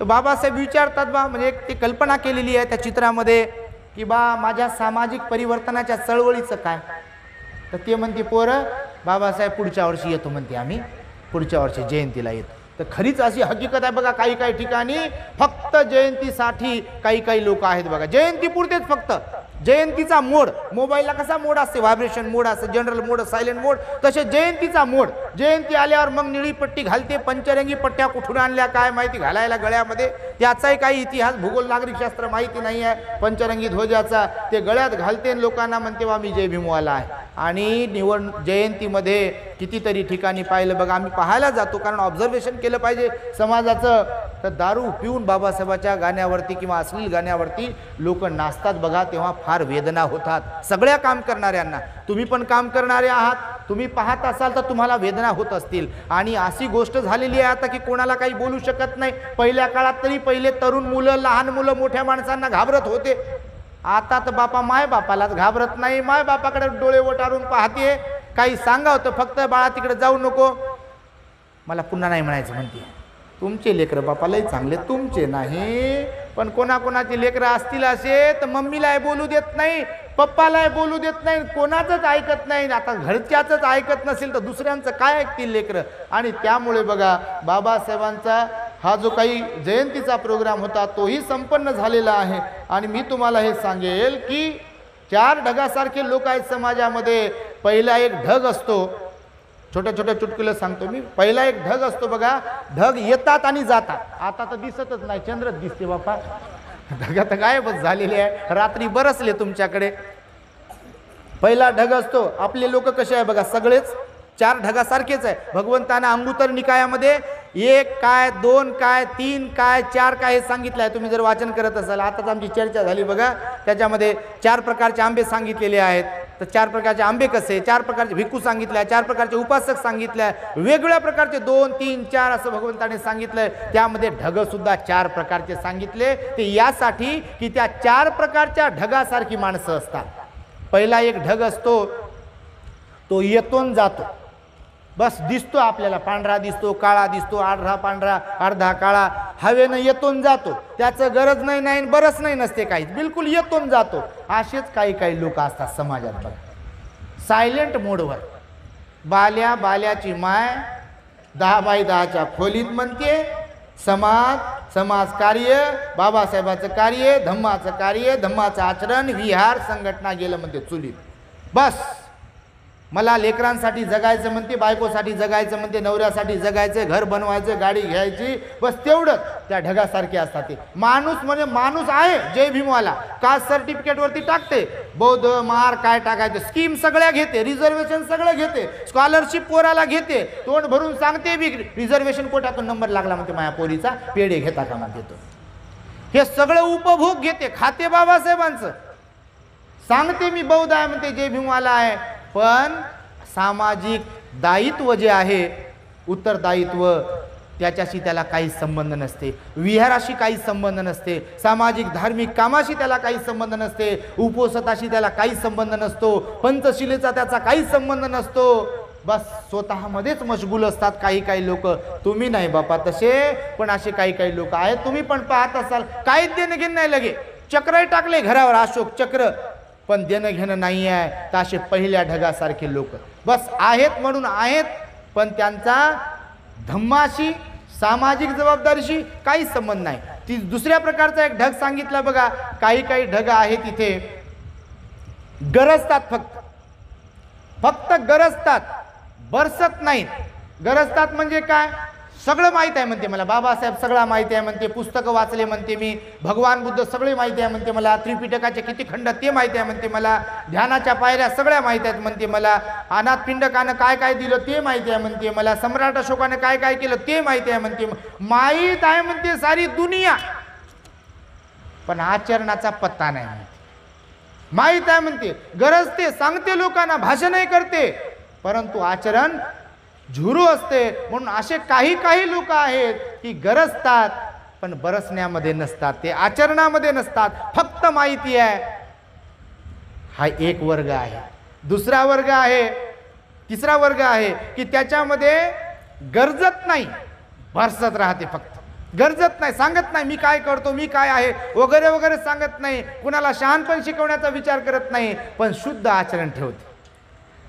तर बाबासाहेब विचारतात बा, म्हणजे एक ती कल्पना केलेली आहे त्या चित्रामध्ये की बा माझ्या सामाजिक परिवर्तनाच्या चळवळीचं काय. तर ते म्हणते पोरं बाबासाहेब पुढच्या वर्षी येतो म्हणते, आम्ही पुढच्या वर्षी जयंतीला येतो. तर खरीच अशी हकीकत आहे बघा. काही काही ठिकाणी फक्त जयंतीसाठी काही काही लोक आहेत बघा, जयंतीपुरतेच फक्त. जयंतीचा मोड, मोबाईलला कसा मोड असते, व्हायब्रेशन मोड असते, जनरल मोड, सायलेंट मोड, तसे जयंतीचा मोड. जयंती आल्यावर मग निळी पट्टी घालते, पंचरंगी पट्ट्या कुठून आणल्या काय माहिती घालायला गळ्यामध्ये, त्याचाही काही इतिहास भूगोल नागरिकशास्त्र माहिती नाही आहे पंचरंगी ध्वजाचा. ते गळ्यात घालते लोकांना म्हणते वा मी जय भीमवाला आहे. आणि जयंतीमध्ये कितीतरी ठिकाणी पाहिलं बघा, आम्ही पाहायला जातो कारण ऑब्झर्वेशन केलं पाहिजे समाजाचं. तर दारू पिऊन बाबासाहेबाच्या गाण्यावरती किंवा अश्लील गाण्यावरती लोक नाचतात बघा, तेव्हा फार वेदना होतात सगळ्या काम करणाऱ्यांना. तुम्ही पण काम करणारे आहात, तुम्ही पाहत असाल तर तुम्हाला वेदना होत असतील. आणि अशी गोष्ट झालेली आहे आता की कोणाला काही बोलू शकत नाही. पहिल्या काळात तरी पहिले तरुण मुलं, लहान मुलं मोठ्या माणसांना घाबरत होते. आता तर बापा माय बापालाच घाबरत नाही. माय बापाकडे डोळे वटारून पाहते. काही सांगा होतं फक्त बाळा तिकडे जाऊ नको, मला पुन्हा नाही म्हणायचं म्हणते. तुमचे लेकरं बापा लय चांगले, तुमचे नाही. पण कोणाकोणाचे लेकरं असतील असे तर मम्मीलाही बोलू देत नाही, पप्पालाही बोलू देत नाही, कोणाचंच ऐकत नाही. आता घरच्याच ऐकत नसेल तर दुसऱ्यांचं काय ऐकतील लेकरं. आणि त्यामुळे बघा बाबासाहेबांचा हा जो काही जयंतीचा प्रोग्राम होता तोही संपन्न झालेला आहे. आणि मी तुम्हाला हे सांगेल की 4 ढगासारखे लोक आहेत समाजामध्ये. पहिला एक ढग असतो, छोट्या छोट्या चुटकुलं सांगतो मी. पहिला एक ढग असतो बघा, ढग येतात आणि जातात. आता तर दिसतच नाही, चंद्रच दिसते बापा, ढग तर गायबच झालेले आहे, रात्री बरसले तुमच्याकडे. पहिला ढग असतो. आपले लोक कसे आहे बघा, सगळेच 4 ढगासारखेच आहे. भगवंतानं अंगुत्तर निकायामध्ये 1 काय, 2 काय, 3 काय, 4 काय हे सांगितलं आहे. तुम्ही जर वाचन करत असाल, आताच आमची चर्चा झाली बघा, त्याच्यामध्ये 4 प्रकारचे आंबे सांगितलेले आहेत. तर 4 प्रकारचे आंबे कसे, 4 प्रकारचे भिक्खू सांगितले आहे, 4 प्रकारचे उपासक सांगितले आहे, वेगवेगळ्या प्रकारचे 2, 3, 4 असं भगवंताने सांगितलंय. त्यामध्ये ढग सुद्धा 4 प्रकारचे सांगितले. ते यासाठी की त्या 4 प्रकारच्या ढगासारखी माणसं असतात. पहिला एक ढग असतो, तो येतून जातो, बस दिसतो आपल्याला, पांढरा दिसतो, काळा दिसतो, अर्धा पांढरा अर्धा काळा, हवेनं येतून जातो, त्याचं गरज नाही बरच नाही नसते काहीच, बिलकुल येतून जातो. असेच काही काही लोक असतात समाजात बघा, सायलेंट मोडवर. बाल्याची माय 10x10च्या खोलीत म्हणते, समाज कार्य, बाबासाहेबाचं कार्य, धम्माचं कार्य, धम्माचं आचरण, विहार संघटना गेलं म्हणते चुलीत. बस मला लेकरांसाठी जगायचं म्हणते, बायकोसाठी जगायचं म्हणते, नवऱ्यासाठी जगायचं, घर बनवायचं, गाडी घ्यायची, बस तेवढंच. त्या ढगासारखे असतात ते. माणूस म्हणजे माणूस आहे जय भीमवाला, कास्ट सर्टिफिकेटवरती टाकते, बौद्ध महार काय टाकायचं, स्कीम सगळ्या घेते, रिझर्वेशन सगळं घेते, स्कॉलरशिप पोराला घेते, तोंड भरून सांगते बी रिझर्वेशन कोट्यातून नंबर लागला म्हणते माया पोरीचा, पेढे घेता का म्हणते. तो हे सगळं उपभोग घेते, खाते बाबासाहेबांचं, सांगते मी बौद्ध आहे म्हणते, जय भीमवाला आहे. पण सामाजिक दायित्व जे आहे, उत्तरदायित्व, त्याच्याशी त्याला काही संबंध नसते, विहाराशी काही संबंध नसते, सामाजिक धार्मिक कामाशी त्याला काही संबंध नसते, उपोषणाशी त्याला काही संबंध नसतो, पंचशिलेचा त्याचा काही संबंध नसतो. बस स्वतःमध्येच मशगूल असतात काही काही लोक. तुम्ही नाही बापा तसे, पण असे काही काही लोक आहेत, तुम्ही पण पाहत असाल. काहीच देणं घेणं नाही, लगे चक्रही टाकले घरावर, अशोक चक्र, पण देणं घेणं नाही आहे. तर असे पहिल्या ढगासारखे लोक बस आहेत म्हणून आहेत, पण त्यांचा धम्माशी सामाजिक जबाबदारीशी काही संबंध नाही. ती दुसऱ्या प्रकारचा एक ढग सांगितला बघा. काही काही ढग आहेत इथे गरजतात, फक्त गरजतात, बरसत नाहीत. गरजतात म्हणजे काय? सगळं माहीत आहे म्हणते मला, बाबासाहेब सगळं माहिती आहे म्हणते, पुस्तकं वाचले म्हणते मी, भगवान बुद्ध सगळे माहिती आहे म्हणते मला, त्रिपिटकाचे किती खंड ते माहिती आहे म्हणते मला, ध्यानाच्या पायऱ्या सगळ्या माहिती आहेत म्हणते मला, अनाथ पिंडकानं काय काय दिलं ते माहिती आहे म्हणते मला, सम्राट अशोकानं काय काय केलं ते माहिती आहे म्हणते, माहीत आहे म्हणते सारी दुनिया, पण आचरणाचा पत्ता नाही म्हणते. माहीत आहे म्हणते, गरजते, सांगते लोकांना, भाषणही करते, परंतु आचरण झुरू असते. म्हणून असे काही काही लोक आहेत की गरजतात पण बरसण्यामध्ये नसतात, ते आचरणामध्ये नसतात, फक्त माहिती आहे. हा एक वर्ग आहे. दुसरा वर्ग आहे, तिसरा वर्ग आहे की त्याच्यामध्ये गरजत नाही, बरसत राहते, फक्त गरजत नाही, सांगत नाही मी काय करतो, मी काय आहे वगैरे वगैरे सांगत नाही, कुणाला शहाणपण शिकवण्याचा विचार करत नाही, पण शुद्ध आचरण ठेवते.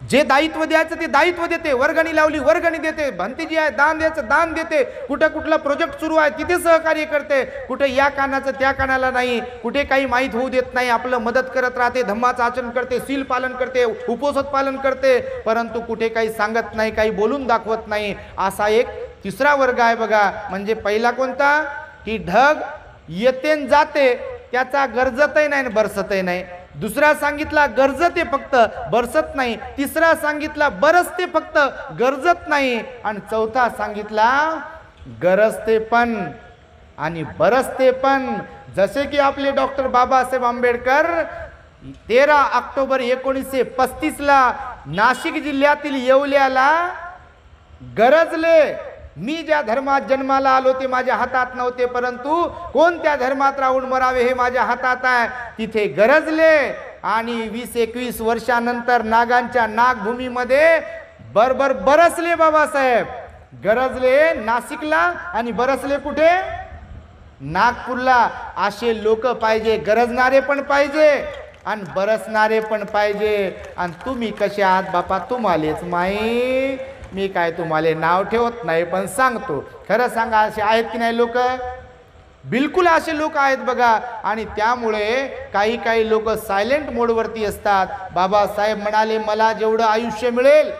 जे दायित्व द्यायचं ते दायित्व देते, वर्गणी लावली वर्गणी देते, भंतीजी आहे दान द्यायचं दान देते, कुठं कुठला प्रोजेक्ट सुरू आहे तिथे सहकार्य करते, कुठे या कानाचं त्या कानाला नाही, कुठे काही माहीत होऊ देत नाही, आपलं मदत करत राहते, धम्माचं आचरण करते, सील पालन करते, उपोषण पालन करते, परंतु कुठे काही सांगत नाही, काही बोलून दाखवत नाही. असा एक तिसरा वर्ग आहे बघा. म्हणजे पहिला कोणता? की ढग येते न जाते, त्याचा गरजतही नाही बरसतही नाही. दुसरा सांगितला गरजते फक्त बरसत नाही. तिसरा सांगितला बरसते फक्त गरजत नाही. आणि चौथा सांगितला गरजते पण आणि बरसते पण. जसे की आपले डॉक्टर बाबासाहेब आंबेडकर 13 ऑक्टोबर 1935 नाशिक जिल्ह्यातील येवल्याला गरजले. मी ज्या धर्मात जन्माला आलो ते माझ्या हातात नव्हते, परंतु कोणत्या धर्मात राहून मरावे हे माझ्या हातात आहे. तिथे गरजले आणि 20-21 वर्षानंतर नागांच्या नागभूमीमध्ये बरोबर बरसले बाबासाहेब. गरजले नाशिकला आणि बरसले कुठे? नागपूरला. असे लोक पाहिजे, गरजणारे पण पाहिजे आणि बरसणारे पण पाहिजे. आणि तुम्ही कसे आहात बापा तुम्हालेच माहीत. मी काय तुम्हाला नाव ठेवत नाही, पण सांगतो, खरं सांगा असे आहेत की नाही लोक? बिलकुल असे लोक आहेत बघा. आणि त्यामुळे काही काही लोक सायलेंट मोडवरती असतात. बाबासाहेब म्हणाले मला जेवढं आयुष्य मिळेल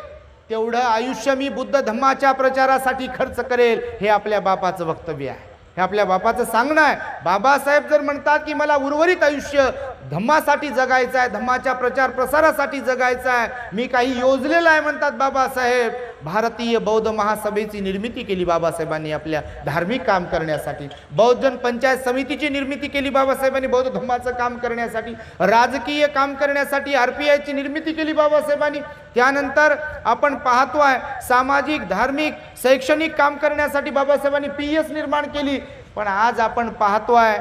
तेवढं आयुष्य मी बुद्ध धम्माच्या प्रचारासाठी खर्च करेल. हे आपल्या बापाचं वक्तव्य आहे, हे आपल्या बापाचं सांगणं आहे. बाबासाहेब जर म्हणतात की मला उर्वरित आयुष्य धम्मासाठी जगायचं आहे, धम्माच्या प्रचार प्रसारासाठी जगायचं आहे, मी काही योजलेलं आहे म्हणतात बाबासाहेब. भारतीय बौद्ध महासभेची निर्मिती केली बाबासाहेबांनी आपल्या धार्मिक काम करण्यासाठी. बौद्धजन पंचायत समितीची निर्मिती केली बाबासाहेबांनी बौद्ध धम्माचं काम करण्यासाठी. राजकीय काम करण्यासाठी RPIची निर्मिती केली बाबासाहेबांनी. त्यानंतर आपण पाहतोय सामाजिक धार्मिक शैक्षणिक काम करण्यासाठी बाबासाहेबांनी PS निर्माण केली. पण आज आपण पाहतोय,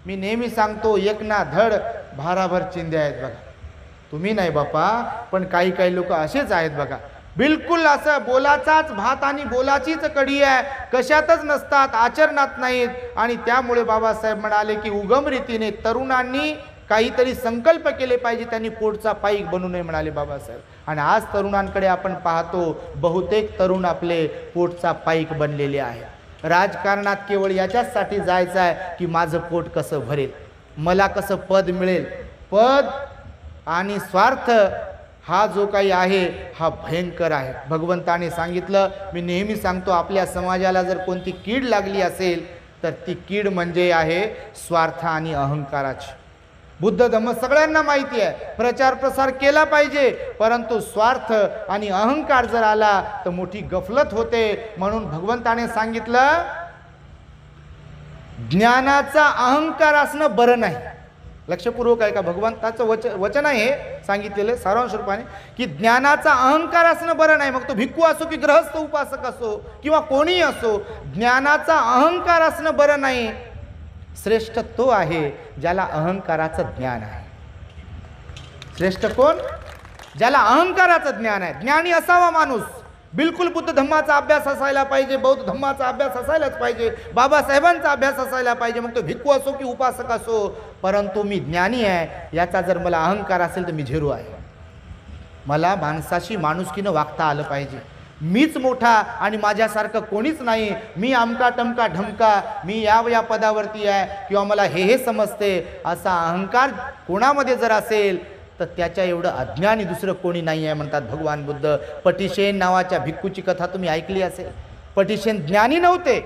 मी नेहमी सांगतो, एक ना धड भाराभर चिंध्या आहेत बघा. तुम्ही नाही बापा, पण काही काही लोक असेच आहेत बघा. बिलकुल असं बोलाचाच भात आणि बोलाचीच कढी आहे, कशातच नसतात, आचरणात नाहीत. आणि त्यामुळे बाबासाहेब म्हणाले की उगम रीतीने तरुणांनी काहीतरी संकल्प केले पाहिजे, त्यांनी पोटचा पाईक बनू नये म्हणाले बाबासाहेब. आणि आज तरुणांकडे आपण पाहतो, बहुतेक तरुण आपले पोटचा पाईक बनलेले आहे. राजकारणात केवळ याच्यासाठी जायचं आहे की माझं पोट कसं भरेल, मला कसं पद मिळेल. पद आणि स्वार्थ हा जो काही आहे हा भयंकर आहे. भगवंताने सांगितलं, मी नेहमी सांगतो, आपल्या समाजाला जर कोणती कीड लागली असेल तर ती कीड म्हणजे आहे स्वार्थ आणि अहंकाराची. बुद्ध धम्म सगळ्यांना माहिती आहे, प्रचार प्रसार केला पाहिजे, परंतु स्वार्थ आणि अहंकार जर आला तर मोठी गफलत होते. म्हणून भगवंताने सांगितलं, ज्ञानाचा अहंकार असणं बरं नाही. लक्षपूर्वक आहे का? भगवंताचं वचन आहे हे सांगितलेलं सारांश रूपाने की ज्ञानाचा अहंकार असणं बरं नाही. मग तो भिक्खू असो की गृहस्थ उपासक असो किंवा कोणीही असो, ज्ञानाचा अहंकार असणं बरं नाही. श्रेष्ठ तो आहे ज्याला अहंकाराचं ज्ञान आहे. श्रेष्ठ कोण? ज्याला अहंकाराचं ज्ञान आहे, ज्ञानी असावा माणूस, बिलकुल बुद्ध धम्माचा अभ्यास असायला पाहिजे, बौद्ध धम्माचा अभ्यास असायलाच पाहिजे, बाबासाहेबांचा अभ्यास असायला पाहिजे, मग तो भिक्खू असो की उपासक असो, परंतु मी ज्ञानी आहे याचा जर मला अहंकार असेल तर मी झिरो आहे. मला माणसाशी माणुसकीनं वागता आलं पाहिजे. मीच मोठा आणि माझ्यासारखं कोणीच नाही, मी आमका टमका ढमका, मी या पदावरती आहे किंवा मला हे समजते, असा अहंकार कोणामध्ये जर असेल तर त्याच्या एवढं अज्ञानी दुसरं कोणी नाही आहे म्हणतात भगवान बुद्ध. पटिशेन नावाच्या भिक्खूची कथा तुम्ही ऐकली असेल. पटिशेन ज्ञानी नव्हते,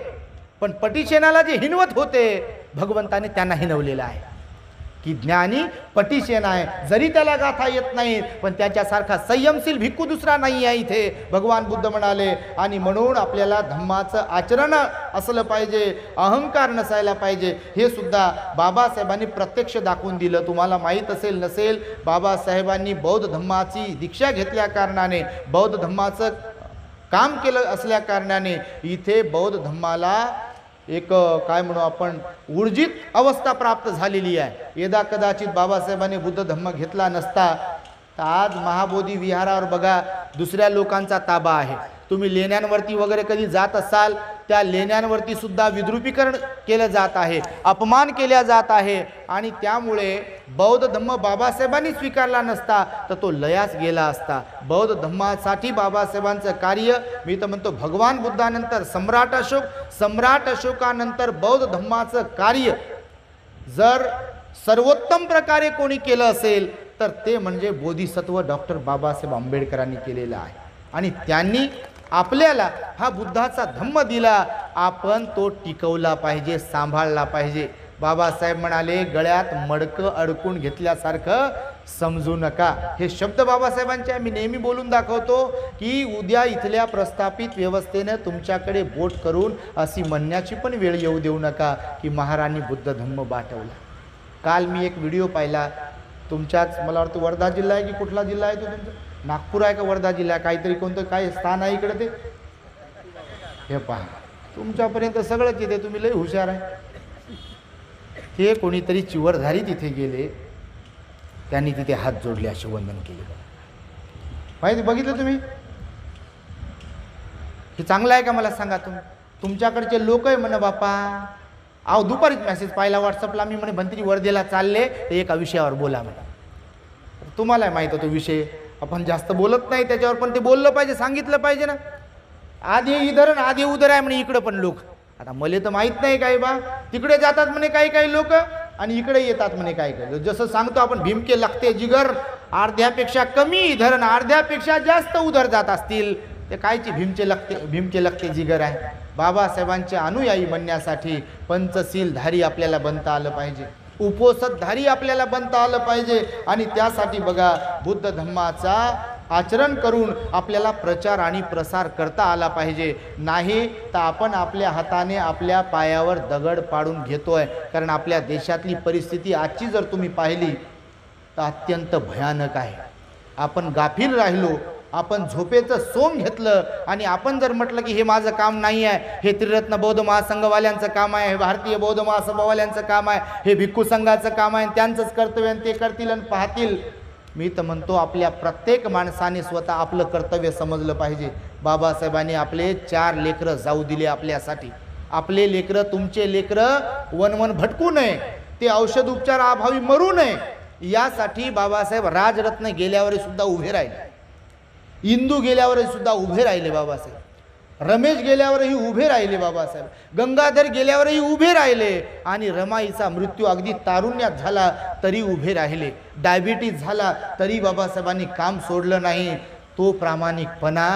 पण पटिशेनाला जे हिनवत होते भगवंताने त्यांना हिनवलेलं आहे की ज्ञानी पटिशेन आहे, जरी त्याला गाथा येत नाही पण त्याच्यासारखा संयमशील भिक्खू दुसरा नाही आहे इथे, भगवान बुद्ध म्हणाले. आणि म्हणून आपल्याला धम्माचं आचरण असलं पाहिजे, अहंकार नसायला पाहिजे. हे सुद्धा बाबासाहेबांनी प्रत्यक्ष दाखवून दिलं. तुम्हाला माहीत असेल नसेल, बाबासाहेबांनी बौद्ध धम्माची दीक्षा घेतल्या कारणाने, बौद्ध धम्माचं काम केलं असल्या कारणाने इथे बौद्ध धम्माला एक काय म्हणू आपण ऊर्जित अवस्था प्राप्त झालेली आहे. यदा कदाचित बाबासाहेबांनी बुद्ध धम्म घेतला नसता तर आज महाबोधी विहारावर बघा दुसऱ्या लोकांचा ताबा आहे. तुम्ही लेण्यांवरती वगैरे कधी जात असाल, त्या लेण्यांवरती सुद्धा विद्रुपीकरण केलं जात आहे, अपमान केल्या जात आहे. आणि त्यामुळे बौद्ध धम्म बाबासाहेबांनी स्वीकारला नसता तर तो लयास गेला असता. बौद्ध धम्मासाठी बाबासाहेबांचं कार्य, मी तर म्हणतो भगवान बुद्धानंतर सम्राट अशोक, सम्राट अशोकानंतर बौद्ध धम्माचं कार्य जर सर्वोत्तम प्रकारे कोणी केलं असेल तर ते म्हणजे बोधिसत्व डॉक्टर बाबासाहेब आंबेडकरांनी केलेलं आहे. आणि त्यांनी आपल्याला हा बुद्धाचा धम्म दिला, आपण तो टिकवला पाहिजे, सांभाळला पाहिजे. बाबासाहेब म्हणाले, गळ्यात मडकं अडकून घेतल्यासारखं समजू नका. हे शब्द बाबासाहेबांचे मी नेहमी बोलून दाखवतो की उद्या इथल्या प्रस्थापित व्यवस्थेनं तुमच्याकडे बोट करून अशी म्हणण्याची पण वेळ येऊ देऊ नका की महाराणी बुद्ध धम्म बाटवला. काल मी एक व्हिडिओ पाहिला, तुमच्याच मला वाटतं वर्धा जिल्हा आहे की कुठला जिल्हा आहे तो तुमचा, नागपूर आहे का वर्धा जिल्हा, काहीतरी कोणतं काय स्थान आहे इकडे ते, हे पहा तुमच्यापर्यंत सगळंच येते, तुम्ही लई हुशार आहे. ते कोणीतरी चिवरधारी तिथे गेले, त्यांनी तिथे हात जोडले, असे वंदन केले. माहिती बघितलं तुम्ही, हे चांगलं आहे का मला सांगा. तुमच्याकडचे लोक आहे म्हणे बापा, अहो दुपारीच मेसेज पाहिला व्हॉट्सअपला, मी म्हणे भंत्री वर्धेला चालले तर एका विषयावर बोला म्हणे. तुम्हाला माहीत होतो विषय, आपण जास्त बोलत नाही त्याच्यावर, पण ते बोललं पाहिजे, सांगितलं पाहिजे ना. आधी इधर आधी उधर आहे म्हणे इकडं पण लोक. आता मला तर माहीत नाही काय बा, तिकडे जातात म्हणे काही काही लोक आणि इकडे येतात म्हणे काही काही. जसं सांगतो आपण भीमके लागते जिगर, अर्ध्यापेक्षा कमी इधर आणि अर्ध्यापेक्षा जास्त उधर जात असतील, ते कायची भीमके लागते जिगर आहे. बाबासाहेबांचे अनुयायी बनण्यासाठी पंचशीलधारी आपल्याला बनता आलं पाहिजे, उपोषधधारी आपल्याला बनता आलं पाहिजे. आणि त्यासाठी बघा बुद्ध धम्माचा आचरण करून आपल्याला प्रचार आणि प्रसार करता आला पाहिजे. नाही तर आपण आपल्या हाताने आपल्या पायावर दगड पाडून घेतोय. कारण आपल्या देशातली परिस्थिती आजची जर तुम्ही पाहिली तर अत्यंत भयानक आहे. आपण गाफील राहिलो, आपण झोपेचं सोंग घेतलं आणि आपण जर म्हटलं की हे माझं काम नाही आहे, हे त्रिरत्न बौद्ध महासंघवाल्यांचं काम आहे, हे भारतीय बौद्ध महासभावाल्यांचं काम आहे, हे भिक्खू संघाचं काम आहे, त्यांचंच कर्तव्य आणि ते करतील आणि पाहतील. मी तर म्हणतो आपल्या प्रत्येक माणसाने स्वतः आपलं कर्तव्य समजलं पाहिजे. बाबासाहेबांनी आपले 4 लेकरं जाऊ दिले आपल्यासाठी. आपले लेकरं, तुमचे लेकरं वन भटकू नये, ते औषध उपचार अभावी मरू नये, यासाठी बाबासाहेब राजरत्न गेल्यावर सुद्धा उभे राहिले, इंदू गेल्यावर सुद्धा उभे राहिले बाबासाहेब, रमेश गेल्यावरही उभे राहिले बाबासाहेब, गंगाधर गेल्यावरही उभे राहिले. आणि रमाईचा मृत्यू अगदी तारुण्यात झाला तरी उभे राहिले, डायबिटीज झाला तरी बाबासाहेबांनी काम सोडलं नाही. तो प्रामाणिकपणा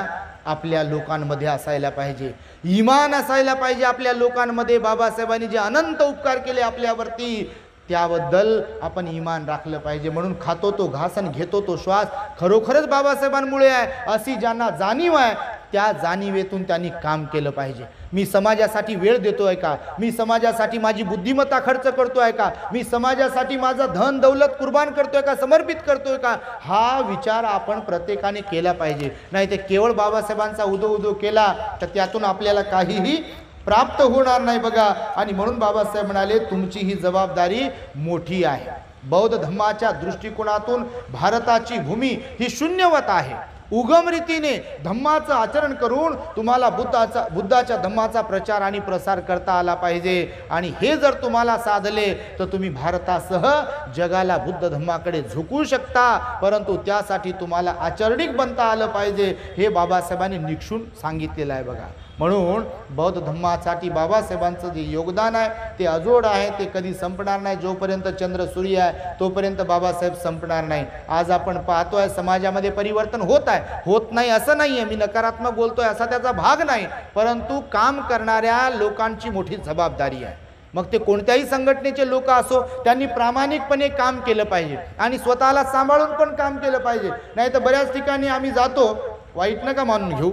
आपल्या लोकांमध्ये असायला पाहिजे, इमान असायला पाहिजे आपल्या लोकांमध्ये. बाबासाहेबांनी जे अनंत उपकार केले आपल्यावरती त्याबद्दल आपण इमान राखलं पाहिजे. म्हणून खातो तो घास आणि घेतो तो श्वास खरोखरच बाबासाहेबांमुळे आहे अशी ज्यांना जाणीव आहे त्या जाणीवेतून त्यांनी काम केलं पाहिजे. मी समाजासाठी वेळ देतोय का, मी समाजासाठी माझी बुद्धिमत्ता खर्च करतोय का, मी समाजासाठी माझं धन दौलत कुर्बान करतोय का, समर्पित करतोय का, हा विचार आपण प्रत्येकाने केला पाहिजे. नाही ते केवळ बाबासाहेबांचा उदो केला तर त्यातून आपल्याला काहीही प्राप्त होणार नाही बघा. आणि म्हणून बाबासाहेब म्हणाले तुमची ही जबाबदारी मोठी आहे. बौद्ध धम्माच्या दृष्टिकोनातून भारताची भूमी ही शून्यवत आहे. उगम रीतीने धम्माचं आचरण करून तुम्हाला बुद्धाच्या धम्माचा प्रचार आणि प्रसार करता आला पाहिजे. आणि हे जर तुम्हाला साधले तर तुम्ही भारतासह जगाला बुद्ध धम्माकडे झुकवू शकता. परंतु त्यासाठी तुम्हाला आचरणिक बनता आलं पाहिजे, हे बाबासाहेबांनी निक्षून सांगितलेलं आहे बघा. म्हणून बौद्ध धम्मासाठी बाबासाहेबांचं जे योगदान आहे ते अजोड आहे, ते कधी संपणार नाही. जोपर्यंत चंद्र सूर्य आहे तोपर्यंत बाबासाहेब संपणार नाही. आज आपण पाहतोय समाजामध्ये परिवर्तन होत आहे, होत नाही असं नाही आहे, मी नकारात्मक बोलतोय असा त्याचा भाग नाही, परंतु काम करणाऱ्या लोकांची मोठी जबाबदारी आहे. मग ते कोणत्याही संघटनेचे लोक असो, त्यांनी प्रामाणिकपणे काम केलं पाहिजे आणि स्वतःला सांभाळून पण काम केलं पाहिजे. नाही तर बऱ्याच ठिकाणी आम्ही जातो, वाईट नका मानून घेऊ,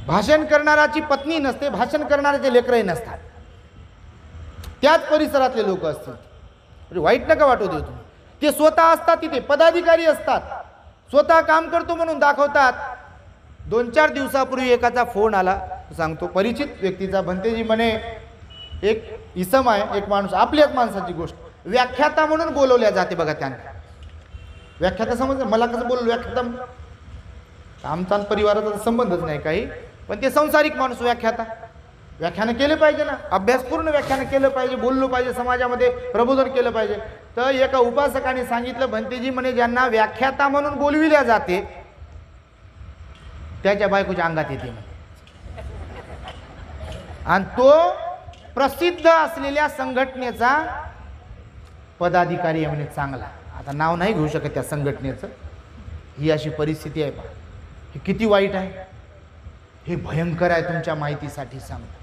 भाषण करणाराची पत्नी नसते, भाषण करणाऱ्याचे लेकरही नसतात, त्याच परिसरातले लोक असतात. वाईट नका वाटू देऊ तुम्ही, ते स्वतः असतात, तिथे पदाधिकारी असतात, स्वतः काम करतो म्हणून दाखवतात. 2-4 दिवसापूर्वी एकाचा फोन आला, सांगतो परिचित व्यक्तीचा. भंतेजी म्हणे एक इसम आहे, एक माणूस, आपल्याच माणसाची गोष्ट, व्याख्याता म्हणून बोलवल्या जाते बघा. त्यांना व्याख्याता समजलं, मला कसं बोललो व्याख्याता, आमचा परिवाराचा संबंधच नाही काही, पण ते संसारिक माणूस व्याख्याता. व्याख्यानं केले पाहिजे ना, अभ्यासपूर्ण व्याख्यानं केलं पाहिजे, बोललो पाहिजे, समाजामध्ये प्रबोधन केलं पाहिजे. तर एका उपासकाने सांगितलं, भंतेजी म्हणे ज्यांना व्याख्याता म्हणून बोलविल्या जाते त्याच्या बायकोच्या अंगात येते म्हणे. आणि तो प्रसिद्ध असलेल्या संघटनेचा पदाधिकारी आहे म्हणे, चांगला. आता नाव नाही घेऊ शकत त्या संघटनेचं. ही अशी परिस्थिती आहे पहा. हे किती वाईट आहे, हे भयंकर आहे. तुमच्या माहितीसाठी सांगतो,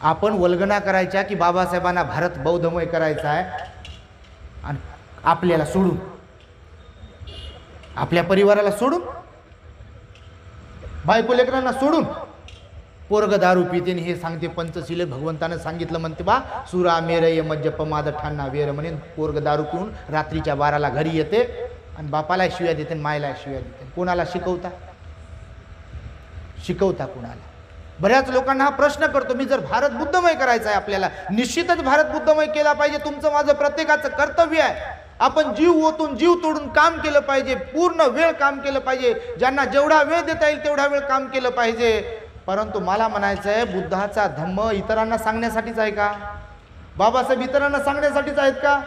आपण वल्गना करायच्या की बाबासाहेबांना भारत बौद्धमय करायचा आहे, आणि आपल्याला सोडून, आपल्या परिवाराला सोडून, बायको लेकरांना सोडून पोरग दारू पिते हे सांगते पंचशीले भगवंतानं सांगितलं म्हणते बा, सुरा मेरय मज्जप माद ठाणा वेर म्हणे. पोरग दारू पिऊन रात्रीच्या 12ला घरी येते आणि बापाला शिव्या देते, मायला शिव्या देते. कोणाला शिकवता कुणाला? बऱ्याच लोकांना हा प्रश्न करतो, मी जर भारत बुद्धमय करायचा आहे आपल्याला, निश्चितच भारत बुद्धमय केला पाहिजे, तुमचं माझं प्रत्येकाचं कर्तव्य आहे. आपण जीव ओतून जीव तोडून काम केलं पाहिजे, पूर्ण वेळ काम केलं पाहिजे, ज्यांना जेवढा वेळ देता येईल तेवढा वेळ काम केलं पाहिजे. परंतु मला म्हणायचं आहे, बुद्धाचा धम्म इतरांना सांगण्यासाठीच आहे का? बाबासाहेब इतरांना सांगण्यासाठीच आहेत का?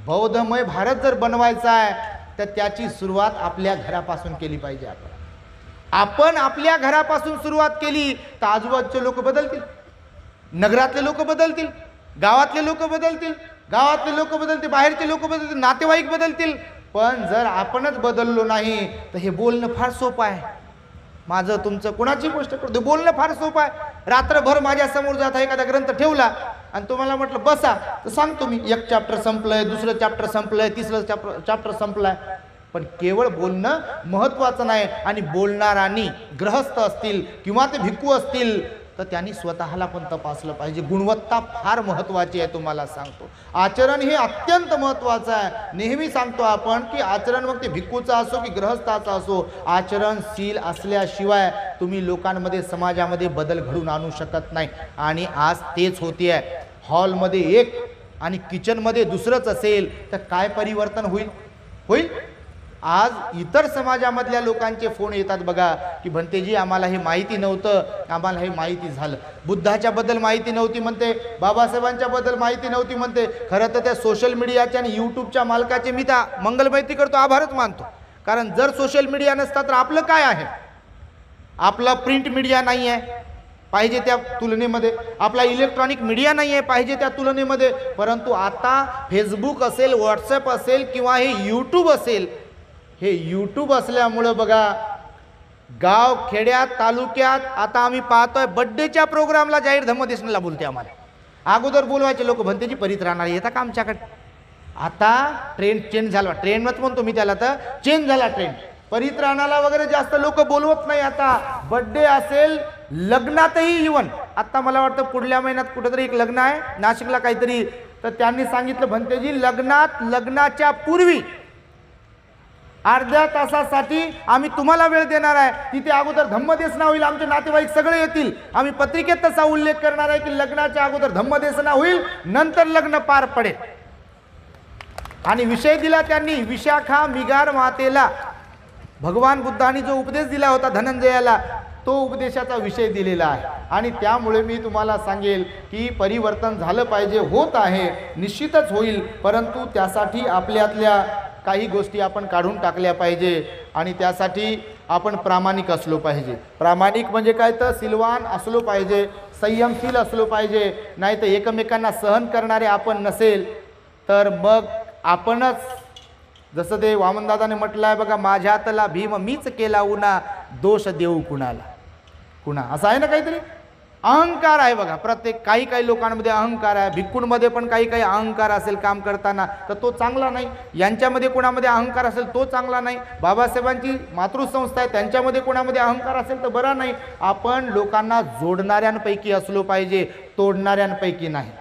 बौद्धमय भारत जर बनवायचा आहे तर त्याची सुरुवात आपल्या घरापासून केली पाहिजे. आपण आपल्या घरापासून सुरुवात केली तर आजूबाजूचे लोक बदलतील, नगरातले लोक बदलतील, गावातले लोक बदलतील, बाहेरचे लोक बदलतील, नातेवाईक बदलतील. पण जर आपणच बदललो नाही तर हे बोलणं फार सोपं आहे. माझं तुमचं कोणाची गोष्ट करतो, बोलणं फार सोपं आहे. रात्रभर माझ्या समोर जाता एखादा ग्रंथ ठेवला आणि तुम्हाला म्हटलं बसा, तर सांगतो मी, 1 चॅप्टर संपलंय, 2रं चॅप्टर संपलंय, 3रं चॅप्टर संपलाय. पण केवळ बोलणं महत्त्वाचं नाही. आणि बोलणारांनी ग्रहस्थ असतील किंवा ते भिक्खू असतील तर त्यांनी स्वतःला पण तपासलं पाहिजे. गुणवत्ता फार महत्त्वाची आहे, तुम्हाला सांगतो. आचरण हे अत्यंत महत्त्वाचं आहे. नेहमी सांगतो आपण की आचरण, मग ते भिक्खूचं असो की ग्रहस्थाचं असो, आचरणशील असल्याशिवाय तुम्ही लोकांमध्ये, समाजामध्ये बदल घडून आणू शकत नाही. आणि आज तेच होते आहे. हॉलमध्ये एक आणि किचनमध्ये दुसरंच असेल तर काय परिवर्तन होईल? आज इतर समाजामधल्या लोकांचे फोन येतात बघा की भंतेजी आम्हाला हे माहिती नव्हतं, आम्हाला हे माहिती झालं. बुद्धाच्या बद्दल माहिती नव्हती म्हणते, बाबासाहेबांच्या बद्दल माहिती नव्हती म्हणते. खरं तर त्या सोशल मीडियाच्या आणि यूट्यूबच्या मालकाचे मी त्या मंगलमैत्री करतो, आभारच मानतो. कारण जर सोशल मीडिया नसता तर आपलं काय आहे? आपला प्रिंट मीडिया नाही आहे पाहिजे त्या तुलनेमध्ये, आपला इलेक्ट्रॉनिक मीडिया नाही आहे पाहिजे त्या तुलनेमध्ये. परंतु आता फेसबुक असेल, व्हॉट्सअप असेल किंवा हे यूट्यूब असेल, हे यूट्यूब असल्यामुळं बघा गाव खेड्यात तालुक्यात आता आम्ही पाहतोय बड्डेच्या प्रोग्रामला जाहीर धम्मदेशनाला बोलते. आम्हाला अगोदर बोलवायचे लोक, भंतेजी परीत राहणार येता का आमच्याकडे? आता ट्रेंड चेंज झाला, ट्रेंडच म्हणतो मी त्याला, तर चेंज झाला ट्रेंड. परीत राहण्याला वगैरे जास्त लोक बोलवत नाही. आता बड्डे असेल, लग्नातही इवन, आता मला वाटतं पुढल्या महिन्यात कुठेतरी एक लग्न आहे नाशिकला काहीतरी, तर त्यांनी सांगितलं भंतेजी लग्नाच्या पूर्वी अर्ध्या तासासाठी आम्ही तुम्हाला वेळ देणार आहे. तिथे अगोदर धम्मदेसना होईल, आमचे नातेवाईक सगळे येतील. आम्ही पत्रिकेत तसा उल्लेख करणार आहे की लग्नाच्या अगोदर धम्मदेसना होईल, नंतर लग्न पार पडेल. आणि विषय दिला त्यांनी विशाखा मिगार मातेला. भगवान बुद्धांनी जो उपदेश दिला होता धनंजयाला, तो उपदेशाचा विषय दिलेला आहे. आणि त्यामुळे मी तुम्हाला सांगेल की परिवर्तन झालं पाहिजे, होत आहे, निश्चितच होईल. परंतु त्यासाठी आपल्यातल्या काही गोष्टी आपण काढून टाकल्या पाहिजे आणि त्यासाठी आपण प्रामाणिक असलो पाहिजे. प्रामाणिक म्हणजे काय तर सिलवान असलो पाहिजे, संयमशील असलो पाहिजे. नाही तर एकमेकांना सहन करणारे आपण नसेल तर मग आपणच, जसं ते वामनदादाने म्हटलं आहे बघा, माझ्यातला भीम मीच केला उन्हा, दोष देऊ कुणाला कुणा, असं आहे ना काहीतरी. अहंकार आहे बघा प्रत्येक, काही लोकांमध्ये अहंकार आहे. भिक्खूंमध्ये पण काही अहंकार असेल काम करताना तर तो चांगला नाही. यांच्यामध्ये कोणामध्ये अहंकार असेल तो चांगला नाही. बाबासाहेबांची मातृसंस्था आहे, त्यांच्यामध्ये कोणामध्ये अहंकार असेल तर बरा नाही. आपण लोकांना जोडणाऱ्यांपैकी असलो पाहिजे, तोडणाऱ्यांपैकी नाही.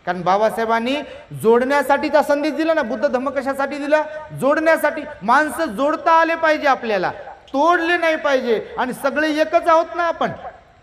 कारण बाबासाहेबांनी जोडण्यासाठीचा संदेश दिला ना. बुद्ध धम्म कशासाठी दिला? जोडण्यासाठी. माणसं जोडता आले पाहिजे आपल्याला, तोडले नाही पाहिजे. आणि सगळे एकच आहोत ना आपण.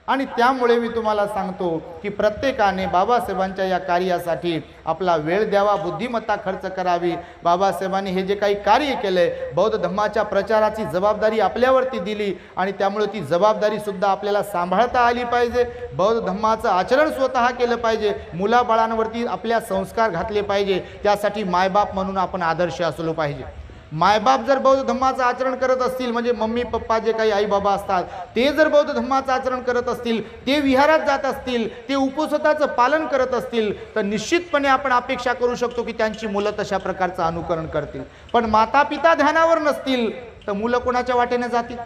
आणि त्यामुळे मी तुम्हाला सांगतो की प्रत्येकाने बाबासाहेबांच्या या कार्यासाठी आपला वेळ द्यावा, बुद्धिमत्ता खर्च करावी. बाबासाहेबांनी हे जे काही कार्य केलंय, बौद्ध धर्माच्या प्रचाराची जबाबदारी आपल्यावरती दिली आणि त्यामुळे ती जबाबदारीसुद्धा आपल्याला सांभाळता आली पाहिजे. बौद्ध धर्माचं आचरण स्वतः केलं पाहिजे. मुलाबाळांवरती आपल्या संस्कार घातले पाहिजे. त्यासाठी मायबाप म्हणून आपण आदर्श असलो पाहिजे. मायबाप जर बौद्ध धम्माचं आचरण करत असतील, म्हणजे मम्मी पप्पा जे काही आई बाबा असतात ते जर बौद्ध धम्माचं आचरण करत असतील, ते विहारात जात असतील, ते उपवासाचं पालन करत असतील, तर निश्चितपणे आपण अपेक्षा करू शकतो की त्यांची मुलं तशा प्रकारचं अनुकरण करतील. पण माता पिता ध्यानावर नसतील तर मुलं कोणाच्या वाटेने जातील?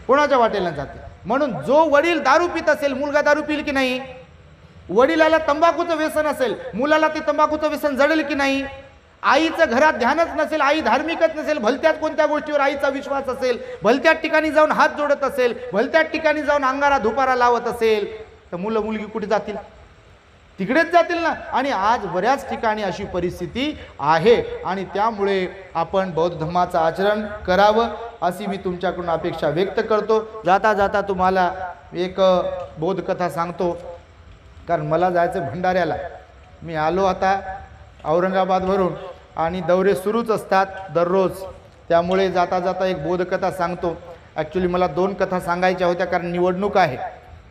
कोणाच्या वाटेने जातील? म्हणून जो वडील दारू पित असेल, मुलगा दारू पिल की नाही? वडिलाला तंबाखूचं व्यसन असेल, मुलाला ते तंबाखूचं व्यसन जडेल की नाही? आईचं घरात ध्यानच नसेल, आई धार्मिकच नसेल, भलत्यात कोणत्या गोष्टीवर आईचा विश्वास असेल, भलत्याच ठिकाणी जाऊन हात जोडत असेल, भलत्याच ठिकाणी जाऊन अंगारा धुपारा लावत असेल, तर मुलं मुलगी कुठे जातील? तिकडेच जातील ना. आणि आज बऱ्याच ठिकाणी अशी परिस्थिती आहे. आणि त्यामुळे आपण बौद्ध धर्माचं आचरण करावं अशी मी तुमच्याकडून अपेक्षा व्यक्त करतो. जाता जाता तुम्हाला एक बोधकथा सांगतो, कारण मला जायचं भंडाऱ्याला. मी आलो आता औरंगाबादवरून आणि दौरे सुरूच असतात दररोज, त्यामुळे जाता जाता एक बोधकथा सांगतो. ॲक्च्युली मला 2 कथा सांगायच्या होत्या, कारण निवडणूक आहे.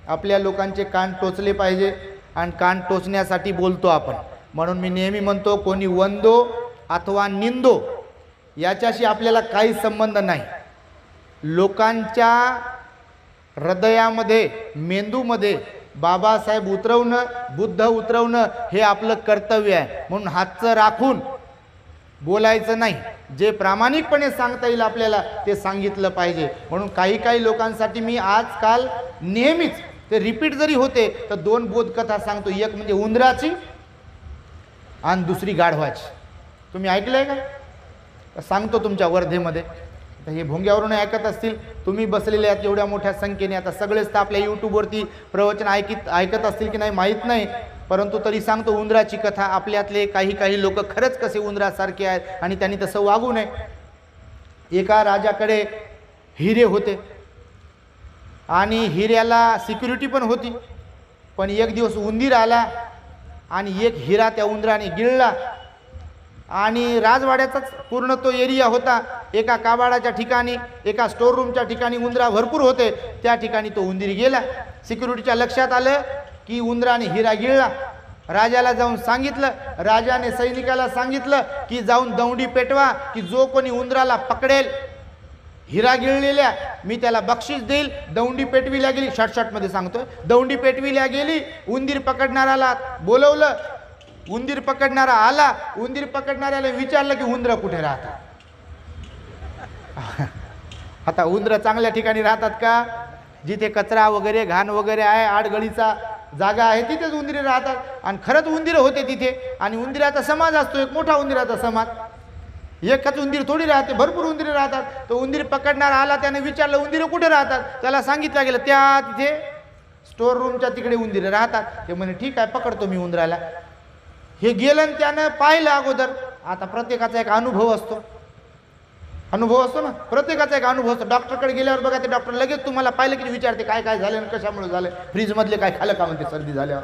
आपल्या लोकांचे कान टोचले पाहिजे आणि कान टोचण्यासाठी बोलतो आपण. म्हणून मी नेहमी म्हणतो, कोणी वंदो अथवा निंदो याच्याशी आपल्याला काही संबंध नाही. लोकांच्या हृदयामध्ये, मेंदूमध्ये बाबासाहेब उतरवणं, बुद्ध उतरवणं हे आपलं कर्तव्य आहे. म्हणून हातचं राखून बोलायचं नाही. जे प्रामाणिकपणे सांगता येईल आपल्याला ते सांगितलं पाहिजे. म्हणून काही लोकांसाठी मी आजकाल नेहमीच ते रिपीट जरी होते तर 2 बोधकथा सांगतो. एक म्हणजे उंदराची आणि दुसरी गाढवाची. तुम्ही ऐकलंय का? सांगतो तुमच्या वर्धेमध्ये. तर हे भोंग्यावरून ऐकत असतील, तुम्ही बसलेले आहात एवढ्या मोठ्या संख्येने. आता सगळेच तर आपल्या यूट्यूबवरती प्रवचन ऐकत असतील की नाही माहीत नाही, परंतु तरी सांगतो उंदराची कथा. आपल्यातले काही लोक खरंच कसे उंदरासारखे आहेत आणि त्यांनी तसं वागू नये. एका राजाकडे हिरे होते आणि हिऱ्याला सिक्युरिटी पण होती. पण एक दिवस उंदीर आला आणि एक हिरा त्या उंदराने गिळला. आणि राजवाड्याचाच पूर्ण तो एरिया होता. एका काबाडाच्या ठिकाणी, एका स्टोर रूमच्या ठिकाणी उंदरा भरपूर होते. त्या ठिकाणी तो उंदीर गेला. सिक्युरिटीच्या लक्षात आलं की उंदराने हिरा गिळला. राजाला जाऊन सांगितलं. राजाने सैनिकाला सांगितलं की जाऊन दौंडी पेटवा, की जो कोणी उंदराला पकडेल हिरा गिळलेल्या मी त्याला बक्षीस देईल. दौंडी पेटविल्या गेली. शॉर्टमध्ये सांगतोय. दौंडी पेटविल्या गेली. उंदीर पकडणाऱ्याला बोलवलं. उंदीर पकडणारा आला. उंदीर पकडणाऱ्याला विचारलं की उंदरं कुठे राहतात? आता उंदरं चांगल्या ठिकाणी राहतात का? जिथे कचरा वगैरे घाण वगैरे आहे, आडगळीचा जागा आहे, तिथेच उंदीर राहतात. आणि खरंच उंदीर होते तिथे. आणि उंदिराचा समाज असतो, एक मोठा उंदिराचा समाज. एकच उंदीर थोडी राहते, भरपूर उंदीर राहतात. तो उंदीर पकडणारा आला. त्याने विचारलं उंदीर कुठे राहतात? त्याला सांगितलं गेलं त्या तिथे स्टोर रूमच्या तिकडे उंदीर राहतात. ते म्हणे ठीक आहे, पकडतो मी उंदराला. हे गेलं आणि त्यानं पाहिलं अगोदर. आता प्रत्येकाचा एक अनुभव असतो. अनुभव असतो ना, प्रत्येकाचा एक अनुभव असतो. डॉक्टरकडे गेल्यावर बघा, ते डॉक्टर लगेच तुम्हाला पाहिलं की विचारते काय काय झालं आणि कशामुळे झालं, फ्रीजमधले काय खाल्लं का म्हणते सर्दी झाल्यावर,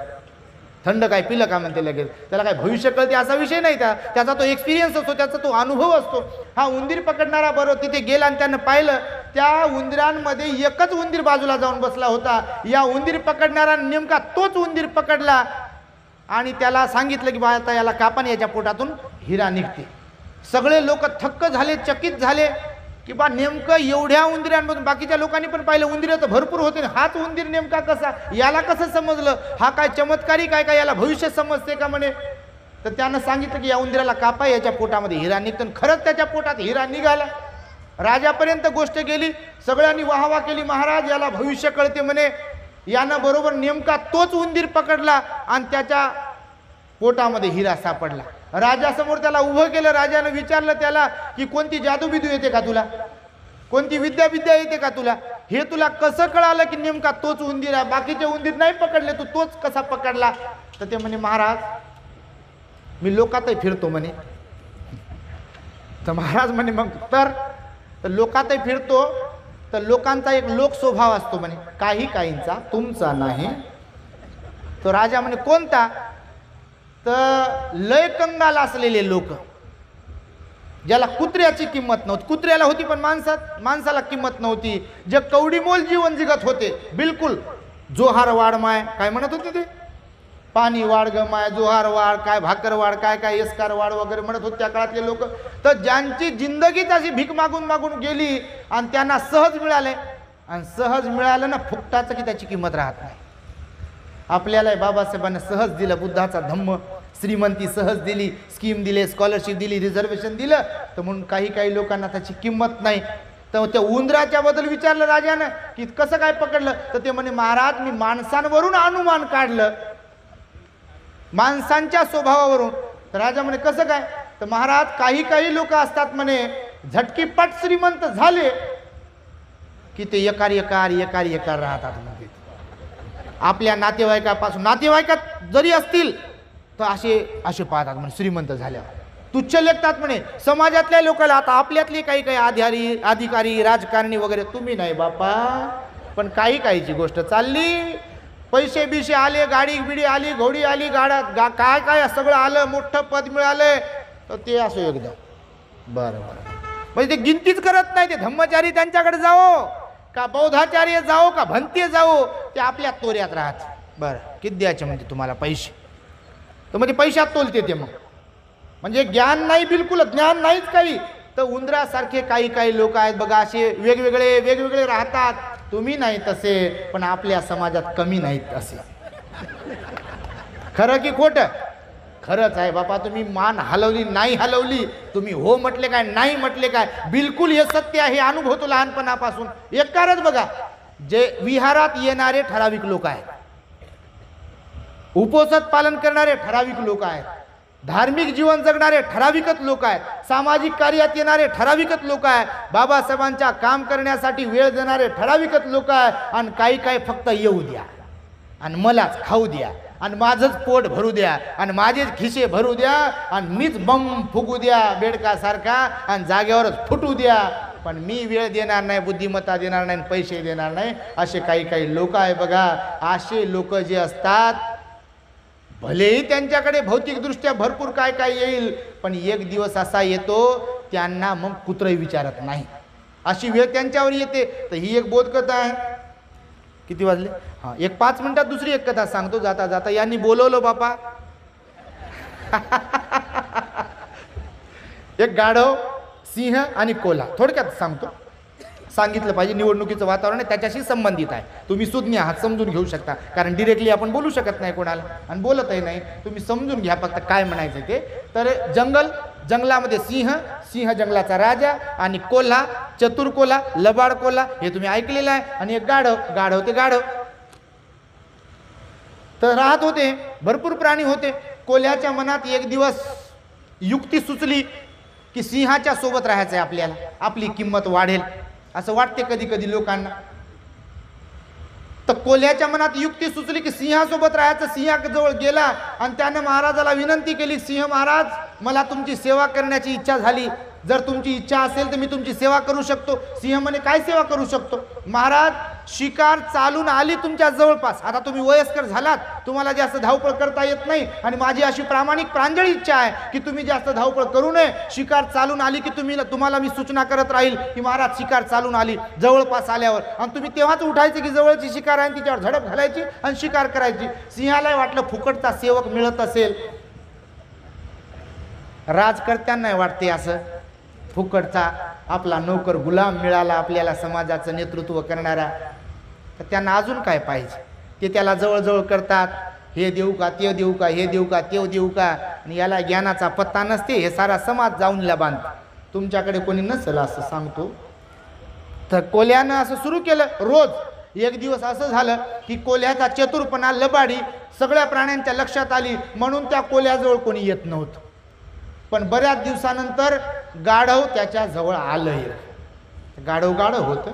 थंड काय पिलं का म्हणते लगेच. त्याला काय भविष्य कळते असा विषय नाही, त्याचा तो एक्सपिरियन्स असतो, त्याचा तो अनुभव असतो. हा उंदीर पकडणारा बरोबर तिथे गेला आणि त्यानं पाहिलं त्या उंदरांमध्ये एकच उंदीर बाजूला जाऊन बसला होता. या उंदीर पकडणारा नेमका तोच उंदीर पकडला आणि त्याला सांगितलं की बा आता याला कापा, याच्या पोटातून हिरा निघते. सगळे लोक थक्क झाले, चकित झाले की बा नेमकं एवढ्या उंदीरांमधून. बाकीच्या लोकांनी पण पाहिलं उंदीर तर भरपूर होते, हाच उंदीर नेमका कसा, याला कसं समजलं, हा काय चमत्कारी काय काय, याला भविष्य समजते का म्हणे. तर त्यानं सांगितलं की या उंदीराला कापा, याच्या पोटामध्ये हिरा निघतो. खरंच त्याच्या पोटात हिरा निघाला. राजापर्यंत गोष्ट गेली, सगळ्यांनी वाहवा केली, महाराज याला भविष्य कळते म्हणे. यानं बरोबर नेमका तोच उंदीर पकडला आणि त्याच्या पोटामध्ये हिरा सापडला. राजासमोर त्याला उभं केलं. राजानं विचारलं त्याला की कोणती जादूबिदू येते का तुला, कोणती विद्या येते का तुला, हे तुला कसं कळालं की नेमका तोच उंदीर आहे, बाकीचे उंदीर नाही पकडले, तू तोच कसा पकडला. तर ते म्हणे महाराज मी लोकातही फिरतो म्हणे. तर महाराज म्हणे मग तर लोकातही फिरतो, तर लोकांचा एक लोक स्वभाव असतो म्हणे, काही काहींचा, तुमचा नाही. तो राजा म्हणे कोणता. तर लय कंगाल असलेले लोक, ज्याला कुत्र्याची किंमत नव्हती, कुत्र्याला होती पण माणसाला किंमत नव्हती, जे कवडीमोल जीवन जगत होते, बिलकुल जोहार वाढ माय काय म्हणत होते ते, पाणी वाढ ग माय, जोहार वाढ काय, भाकर वाढ काय काय, एस्कार वाढ वगैरे म्हणत होते त्या काळातले लोक. तर ज्यांची जिंदगीच अशी भीक मागून मागून गेली आणि त्यांना सहज मिळाले, आणि सहज मिळालं ना फुकटाचं की त्याची किंमत राहत नाही. आपल्याला बाबासाहेबांना सहज दिलं, बुद्धाचा धम्म, श्रीमंती सहज दिली, स्कीम दिले, स्कॉलरशिप दिली, रिझर्वेशन दिलं, तर म्हणून काही लोकांना त्याची किंमत नाही. तर त्या उंदराच्या बद्दल विचारलं राजानं की कसं काय पकडलं. तर ते म्हणे महाराज मी माणसांवरून अनुमान काढलं, माणसांच्या स्वभावावरून. तर राजा म्हणे कसं काय. तर महाराज काही लोक असतात म्हणे झटकीपट श्रीमंत झाले की ते एकार राहतात म्हणजे. आपल्या नातेवाईकापासून, नातेवाईकात जरी असतील तर असे पाहतात म्हणजे श्रीमंत झाल्यावर तुच्छ लेखतात म्हणे समाजातल्या लोकांना. आता आपल्यातले काही अधिकारी राजकारणी वगैरे, तुम्ही नाही बापा, पण काहीची गोष्ट चालली, पैसे बिशे आले, गाडी बिडी आली, घोडी आली, गाड्या काय सगळं आलं, मोठं पद मिळालं, तर ते असो एकदम बरं म्हणजे ते गिनतीच करत नाही. ते धम्मचारी त्यांच्याकडे जाओ का बौद्धाचार्य जाओ का भंते जाओ, ते आपल्या तोऱ्यात राहत. बरं किती द्यायचे म्हणते तुम्हाला पैसे, तर म्हणजे पैशात तोलते ते. मग म्हणजे ज्ञान नाही, बिलकुल ज्ञान नाहीच काही. तर उंदरासारखे काही लोक आहेत बघा, असे वेगवेगळे राहतात. तुम्ही नाही तसे, पण आपल्या समाजात कमी नाहीत असे. खरं की खोटं. खरंच आहे बापा. तुम्ही मान हलवली नाही हलवली, तुम्ही हो म्हटले काय नाही म्हटले काय, बिलकुल हे सत्य आहे. अनुभवतो लहानपणापासून. एक कारच बघा, जे विहारात येणारे ठराविक लोक आहेत, उपोषण पालन करणारे ठराविक लोक आहेत, धार्मिक जीवन जगणारे ठराविकच लोक आहेत, सामाजिक कार्यात येणारे ठराविकच लोक आहेत, बाबासाहेबांच्या काम करण्यासाठी वेळ देणारे ठराविकच लोक आहेत. आणि काही फक्त येऊ द्या आणि मलाच खाऊ द्या आणि माझंच पोट भरू द्या आणि माझेच खिसे भरू द्या आणि मीच बम फुगू द्या बेडकासारखा आणि जागेवरच फुटू द्या, पण मी वेळ देणार नाही, बुद्धिमत्ता देणार नाही, पैसे देणार नाही. असे काही लोक आहे बघा. असे लोक जे असतात, भलेही त्यांच्याकडे भौतिकदृष्ट्या भरपूर काय येईल, पण एक दिवस असा येतो त्यांना मग कुत्रही विचारत नाही, अशी वेळ त्यांच्यावर येते. तर ही एक बोधकथा आहे. किती वाजले? हां, 5 मिनिटात दुसरी एक कथा सांगतो जाता जाता. यांनी बोलवलं बापा. एक गाढव, सिंह आणि कोल्हा. थोडक्यात सांगतो, सांगितलं पाहिजे, निवडणुकीचं वातावरण आहे त्याच्याशी संबंधित आहे. तुम्ही सुज्ञ आहात, समजून घेऊ शकता, कारण डिरेक्टली आपण बोलू शकत नाही कोणाला आणि बोलतही नाही. तुम्ही समजून घ्या फक्त काय म्हणायचं ते. तर जंगलामध्ये सिंह जंगलाचा राजा आणि कोल्हा, चतुर कोल्हा, लबाड कोल्हा, हे तुम्ही ऐकलेलं आहे. आणि एक गाढव ते गाढव तर राहत होते. भरपूर प्राणी होते. कोल्ह्याच्या मनात एक दिवस युक्ती सुचली की सिंहाच्या सोबत राहायचं आहे आपल्याला, आपली किंमत वाढेल असं वाटते कधी लोकांना. तर कोल्ह्याच्या मनात युक्ती सुचली की सिंहासोबत राहायचं. सिंहाजवळ गेला आणि त्यानं महाराजाला विनंती केली, सिंह महाराज मला तुमची सेवा करण्याची इच्छा झाली, जर तुमची इच्छा असेल तर मी तुमची सेवा करू शकतो. सिंह म्हणे काय सेवा करू शकतो? महाराज, शिकार चालून आली तुमच्या जवळपास, आता तुम्ही वयस्कर झालात, तुम्हाला जास्त धावपळ करता येत नाही आणि माझी अशी प्रामाणिक प्रांजळ इच्छा आहे की तुम्ही जास्त धावपळ करू नये. शिकार चालून आली की तुम्हाला मी सूचना करत राहील की महाराज शिकार चालून आली. जवळपास आल्यावर आणि तुम्ही तेव्हाच उठायचे की जवळची शिकार आहे तिच्यावर झडप घालायची आणि शिकार करायची. सिंहाला वाटलं फुकटचा सेवक मिळत असेल. राजकर्त्यांना वाटते असं फुकटचा आपला नोकर गुलाम मिळाला आपल्याला समाजाचं नेतृत्व करणारा, तर त्यांना अजून काय पाहिजे? ते त्याला जवळजवळ करतात, हे देऊ का ते देऊ का, हे देऊ का ते देऊ का, आणि याला ज्ञानाचा पत्ता नसते. हे सारा समाज जाऊनला बांधतात. तुमच्याकडे कोणी नसेल असं सांगतो. तर कोल्ह्यानं असं सुरू केलं. रोज एक दिवस असं झालं की कोल्ह्याचा चतुरपणा, लबाडी सगळ्या प्राण्यांच्या लक्षात आली, म्हणून त्या कोल्ह्याजवळ कोणी येत नव्हतं. पण बऱ्याच दिवसानंतर गाढव त्याच्या जवळ आलं. गाढव होतं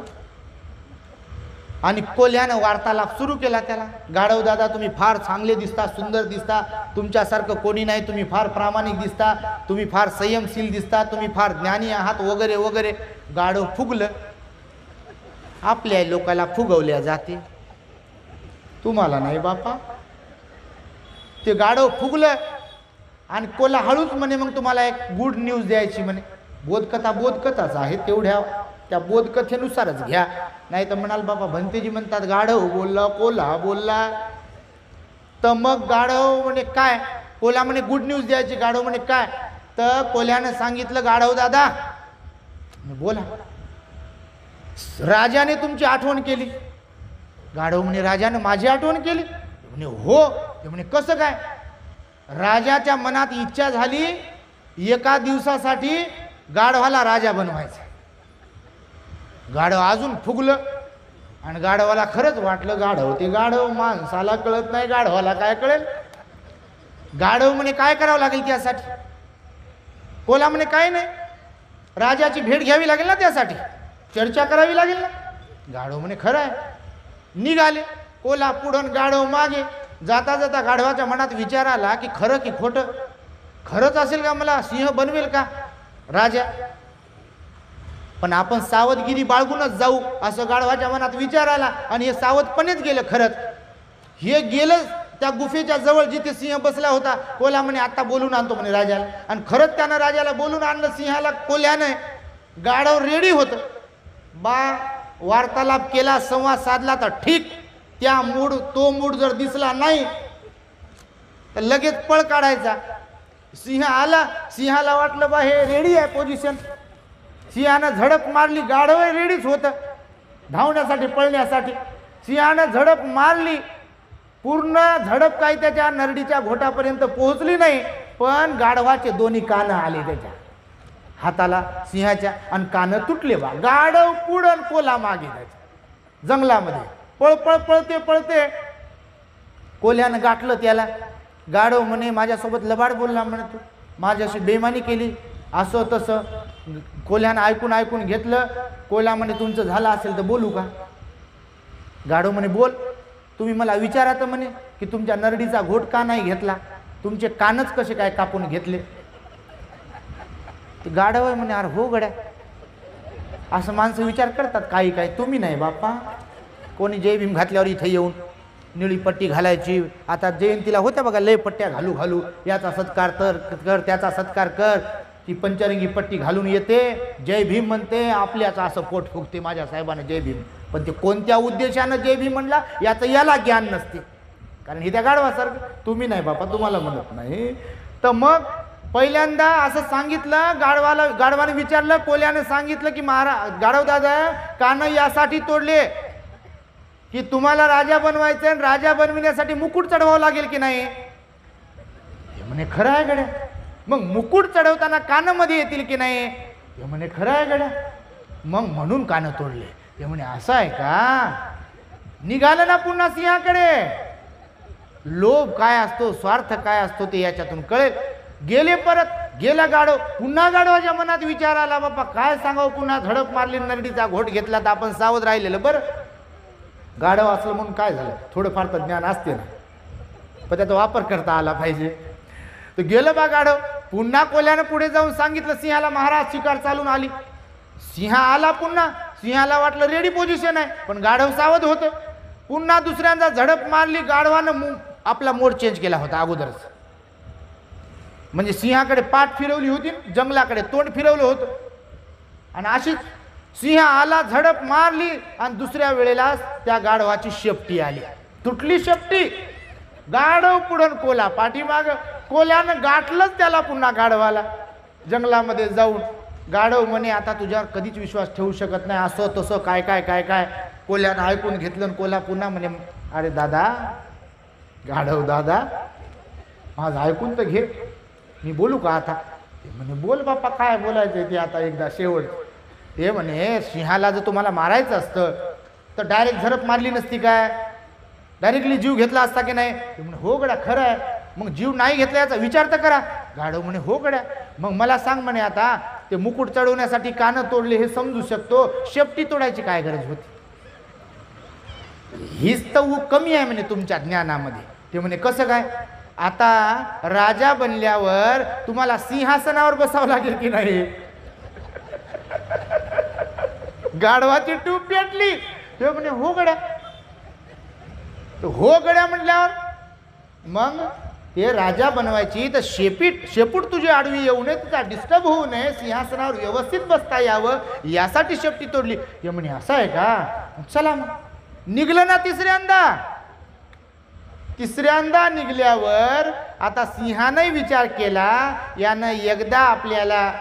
आणि कोल्ह्यानं वार्तालाप सुरू केला त्याला. गाढव दादा, तुम्ही फार चांगले दिसता, सुंदर दिसता, तुमच्यासारखं कोणी नाही, तुम्ही फार प्रामाणिक दिसता, तुम्ही फार संयमशील दिसता, तुम्ही फार ज्ञानी आहात वगैरे वगैरे. गाढव फुगलं. आपल्या लोकाला फुगवल्या जाते, तुम्हाला नाही बापा. ते गाढव फुगलं आणि कोल्हा हळूच म्हणे, मग तुम्हाला एक गुड न्यूज द्यायची म्हणे. बोधकथाच आहे, तेवढ्या त्या बोधकथेनुसारच घ्या, नाही तर म्हणाल बाबा भंतेजी म्हणतात गाढव बोलला, कोल्हा बोलला. तर मग गाढव म्हणे काय? कोल्हा म्हणे गुड न्यूज द्यायची. गाढव म्हणे काय? तर कोल्ह्यानं सांगितलं, गाढव दादा बोला, राजाने तुमची आठवण केली. गाढव म्हणे राजाने माझी आठवण केली? म्हणे हो. ते म्हणे कसं काय? राजाच्या मनात इच्छा झाली एका दिवसासाठी गाढवाला राजा बनवायचा. गाढव अजून फुगलं आणि गाढवाला खरंच वाटलं गाढव ते गाढव, माणसाला कळत नाही, गाढवाला काय कळेल. गाढव म्हणे काय करावं लागेल त्यासाठी? कोल्हा म्हणे काय नाही, राजाची भेट घ्यावी लागेल ना, त्यासाठी चर्चा करावी लागेल ना. गाढव म्हणे खरं आहे. निघाले. कोल्हा पुढं गाढव मागे. जाता जाता गाढवाच्या मनात विचार आला की खरं की खोटं? खरंच असेल का, मला सिंह बनवेल का राजा? पण आपण सावधगिरी बाळगूनच जाऊ असं गाढवाच्या मनात विचार आला आणि हे सावधपणेच गेलं. खरंच हे गेलं त्या गुफेच्या जवळ जिथे सिंह बसला होता. कोल्हा म्हणे आता बोलून आणतो म्हणे राजाला. आणि खरंच त्यानं राजाला बोलून आणलं सिंहाला कोल्ह्यानं. गाढव रेडी होतं. वार्तालाप केला, संवाद साधला तर ठीक. तो मूड जर दिसला नाही तर लगेच पळ काढायचा. सिंह आला. सिंहाला वाटलं बा हे रेडी आहे पोझिशन. सिंहानं झडप मारली. गाढव रेडीच होतं धावण्यासाठी, पळण्यासाठी. सिंहानं झडप मारली. पूर्ण झडप काही त्याच्या नरडीच्या घोटापर्यंत पोहोचली नाही, पण गाढवाचे दोन्ही कान आले त्याच्या हाताला सिंहाच्या आणि कान तुटले. बा गाढव पुढं, कोल्हा मागे त्याच्या जंगलामध्ये पळते. कोल्ह्यानं गाठलं त्याला. गाढव म्हणे माझ्यासोबत लबाड बोलला म्हणे, तू माझ्याशी बेईमानी केली, असं तसं. कोल्ह्यानं ऐकून घेतलं. कोल्हा म्हणे तुमचं झालं असेल तर बोलू का? गाढव म्हणे बोल. तुम्ही मला विचारा तर म्हणे की तुमच्या नरडीचा घोट का नाही घेतला, तुमचे कानच कसे काय कापून घेतले? ते गाढव म्हणे अरे हो गड्या, असं माणसं विचार करतात काही काय. तुम्ही नाही बाप्पा. कोणी जय भीम घातल्यावर इथं येऊन निळी पट्टी घालायची. आता जयंतीला होत्या बघा लय पट्ट्या घालू, याचा सत्कार कर, त्याचा सत्कार कर. ती पंचरंगी पट्टी घालून येते, जय भीम म्हणते, आपल्याचं असं पोट फुगते माझ्या साहेबानं जय भीम. पण ते कोणत्या उद्देशानं जय भीम म्हणला याचं याला ज्ञान नसते, कारण हे त्या गाढवासारखं. तुम्ही नाही बापा, तुम्हाला म्हणत नाही. तर मग पहिल्यांदा असं सांगितलं गाढवाने विचारलं. कोल्ह्याने सांगितलं की महाराज गाढव दादा, कान यासाठी तोडले की तुम्हाला राजा बनवायचं आहे, राजा बनविण्यासाठी मुकुट चढवावं लागेल की नाही? हे म्हणे खरं आहे गड्या. मग मुकुट चढवताना कानामध्ये येतील की नाही? हे म्हणे खरं आहे गड्या. मग म्हणून कान तोडले. हे म्हणे असं आहे का? निघालं ना पुन्हा सिंहाकडे. लोभ काय असतो, स्वार्थ काय असतो ते याच्यातून कळेल. गेले परत. गेला गाढव. पुन्हा गाढवाच्या मनात विचार आला, बाबा काय सांगावं, पुन्हा झडप मारली, नरडीचा घोट घेतला तर आपण सावध राहिलेलं बरं. गाढव असलं म्हणून काय झालं, थोडंफार तर ज्ञान असते ना, पण त्याचा वापर करता आला पाहिजे. तर गेलं बा गाढव. पुन्हा कोल्यानं पुढे जाऊन सांगितलं सिंहाला, महाराज शिकार चालून आली. सिंह आला पुन्हा. सिंहाला वाटलं रेडी पोझिशन आहे, पण गाढव सावध होतं. पुन्हा दुसऱ्यांदा झडप मारली. गाढवानं आपला मोड चेंज केला होता अगोदरच. म्हणजे सिंहाकडे पाठ फिरवली होती, जंगलाकडे तोंड फिरवलं होतं. आणि अशीच सिंह आला, झडप मारली आणि दुसऱ्या वेळेला त्या गाढवाची शेपटी आली. तुटली शेपटी. गाढव पुढं कोला पाठीमाग. कोल्यानं गाठलंच त्याला पुन्हा गाढवाला. जंगलामध्ये जाऊन गाढव म्हणे आता तुझ्यावर कधीच विश्वास ठेवू शकत नाही, असं तसं काय काय काय काय. कोल्यानं ऐकून घेतलं. कोला पुन्हा म्हणे अरे दादा, गाढव दादा, माझं ऐकून तर घे, मी बोलू का आता? ते म्हणे बोल बाप्पा, काय बोलायचं ते आता एकदा शेवट. ते म्हणे सिंहाला जर तुम्हाला मारायचं असतं तर डायरेक्ट झडप मारली नसती काय? डायरेक्टली जीव घेतला असता की नाही? ते म्हणे हो गड्या खरं आहे. मग जीव नाही घेतला याचा विचार तर करा. गाढव म्हणे हो गड्या. मग मला सांग म्हणे आता, ते मुकुट चढवण्यासाठी कानं तोडले हे समजू शकतो, शेपटी तोडायची काय गरज होती? हीच तर कमी आहे म्हणे तुमच्या ज्ञानामध्ये. ते म्हणे कसं काय? आता राजा बनल्यावर तुम्हाला सिंहासनावर बसावं लागेल की नाही? गाढवाची टूप पेटली. ते म्हणे हो गड्या. हो गड्या म्हटल्यावर मग ते राजा बनवायची तर शेपूट तुझी आडवी येऊ नये, तुझा डिस्टर्ब होऊ नये, सिंहासनावर व्यवस्थित बसता यावं यासाठी शेपटी तोडली. ते म्हणे असं आहे का? चला मग. निघलं ना तिसऱ्यांदा निघल्यावर आता सिंहाने विचार केला, यानं एकदा आपल्याला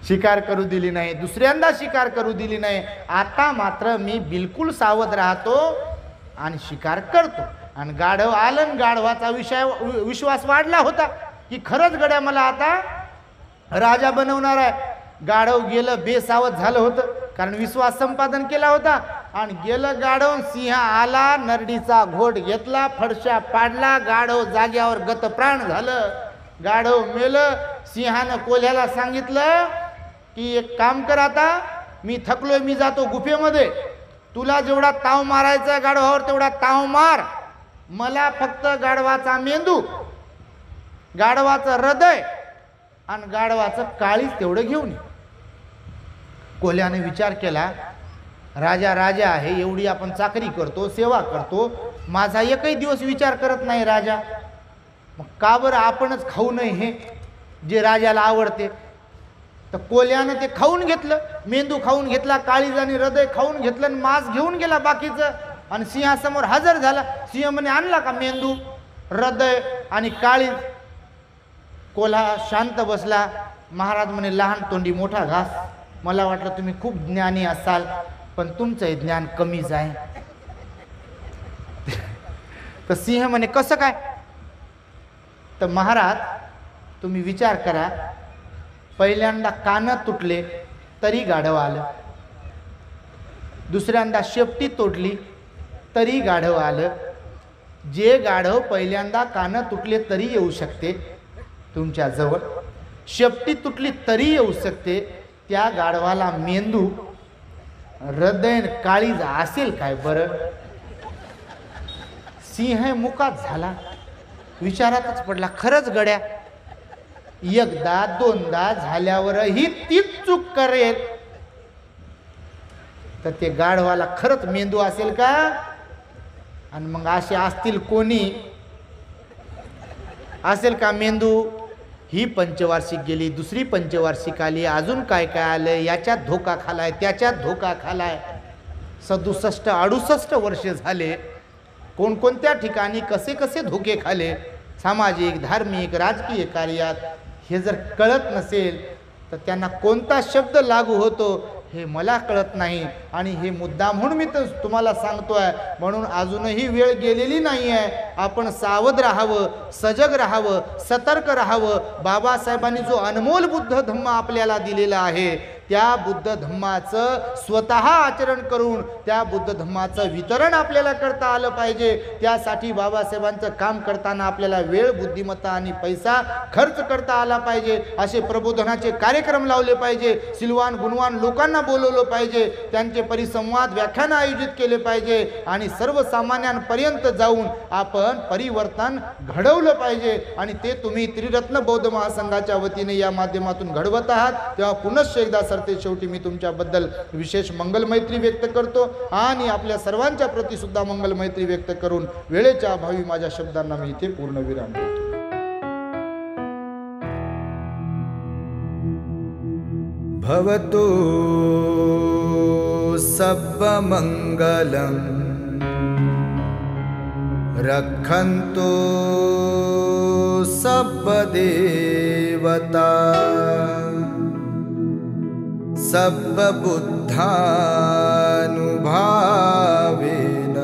शिकार करू दिली नाही, दुसऱ्यांदा शिकार करू दिली नाही, आता मात्र मी बिलकुल सावध राहतो आणि शिकार करतो. आणि गाढव आलं. गाढवाचा विश्वास वाढला होता की खरंच गड्या मला आता राजा बनवणार आहे. गाढव गेलं, बेसावध झालं होतं कारण विश्वास संपादन केला होता. आणि गेलं गाढव. सिंह आला, नरडीचा घोट घेतला, फडशा पाडला. गाढव जाग्यावर गतप्राण झालं. गाढव मेलं. सिंहानं कोल्ह्याला सांगितलं की एक काम कर, आता मी थकलोय, मी जातो गुफेमध्ये. तुला जेवढा ताव मारायचा गाढवावर तेवढा ताव मार. मला फक्त गाढवाचा मेंदू, गाढवाचं हृदय आणि गाढवाचं काळीच तेवढं घेऊन ये. कोल्ह्याने विचार केला, राजा आहे, एवढी आपण चाकरी करतो, सेवा करतो, माझा एकही दिवस विचार करत नाही राजा. मग का बरं आपणच खाऊ नये हे जे राजाला आवडते? तर कोल्ह्यानं ते खाऊन घेतलं. मेंदू खाऊन घेतला, काळीज आणि हृदय खाऊन घेतलं आणि मांस घेऊन गेला बाकीचं. आणि सिंहासमोर हजर झाला. सिंह म्हणे आणला का मेंदू, हृदय आणि काळीज? कोल्हा शांत बसला. महाराज म्हणे लहान तोंडी मोठा घास. मला वाटलं तुम्ही खूप ज्ञानी असाल, पण तुमचं ज्ञान कमीच आहे. तर सिंह म्हणे कसं काय? तर महाराज तुम्ही विचार करा, पहिल्यांदा कान तुटले तरी गाढव आलं, दुसऱ्यांदा शेपटी तोडली तरी गाढव आलं. जे गाढव पहिल्यांदा कान तुटले तरी येऊ शकते तुमच्या जवळ, शेपटी तुटली तरी येऊ शकते, त्या गाढवाला मेंदू, हृदय, काळीज असेल काय बरं? सिंह मुकात झाला, विचारातच पडला. खरंच गड्या, एकदा दोनदा झाल्यावरही तीच चूक करेल तर ते गाढवाला खरंच मेंदू असेल का? आणि मग असे असतील कोणी? असेल का मेंदू? ही पंचवार्षिक गेली, दुसरी पंचवार्षिक आली, अजून काय काय आलं, याच्यात धोका खालाय, त्याच्यात धोका खालाय. 67-68 वर्ष झाले. कोणकोणत्या ठिकाणी कसे कसे धोके खाले, सामाजिक, धार्मिक, राजकीय कार्यात, हे जर कळत नसेल तर त्यांना कोणता शब्द लागू होतो हे मला कळत नाही. आणि हे मुद्दा म्हणून मी तर तुम्हाला सांगतोय. म्हणून अजूनही वेळ गेलेली नाही आहे. आपण सावध राहावं, सजग राहावं, सतर्क राहावं. बाबासाहेबांनी जो अनमोल बुद्ध धम्म आपल्याला दिलेला आहे त्या बुद्ध धम्माचं स्वतः आचरण करून त्या बुद्ध धम्माचं वितरण आपल्याला करता आलं पाहिजे। त्यासाठी बाबासाहेबांचं काम करताना आपल्याला वेळ, बुद्धिमत्ता आणि पैसा खर्च करता आला पाहिजे। असे प्रबोधनाचे कार्यक्रम लावले पाहिजे, सिलवान गुणवान लोकांना बोलवलं पाहिजे, त्यांचे परिसंवाद व्याख्यान आयोजित केले पाहिजे आणि सर्वसामान्यांपर्यंत जाऊन आपण परिवर्तन घडवलं पाहिजे। आणि ते तुम्ही त्रिरत्न बौद्ध महासंघाच्या वतीने या माध्यमातून घडवत आहात। तेव्हा पुनश्च एकदा सरते शेवटी मी तुमच्याबद्दल विशेष मंगलमैत्री व्यक्त करतो आणि आपल्या सर्वांच्या प्रती सुद्धा मंगलमैत्री व्यक्त करून वेळेच्या अभावी माझ्या शब्दांना मी इथे पूर्णविराम देतो। भवतु सर्वमङ्गलं रक्षन्तु सर्वदेवता सर्वबुद्धानुभावेन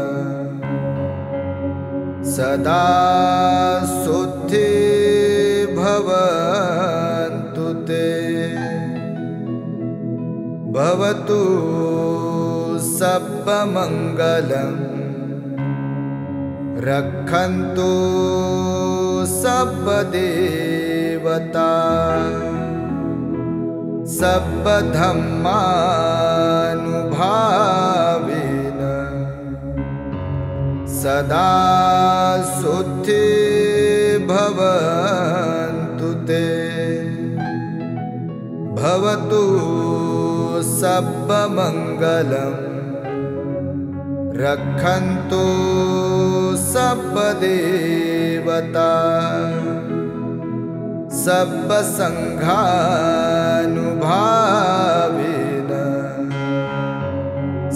सदा शुद्धि भवन्तु ते। भवतु सर्वमङ्गलं रक्षन्तु सर्वदेवता सर्वधर्मानुभावेन सदा शुद्धि भवन्तु ते। भवतु सर्वमङ्गलं रक्षन्तु सर्वदेवता सर्वसङ्घानुभावेन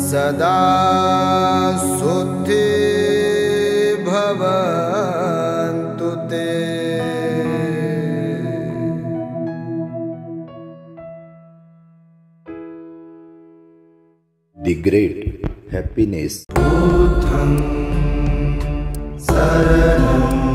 सदा शुद्धि भवन्तु ते। The great happiness. बुद्धं शरणं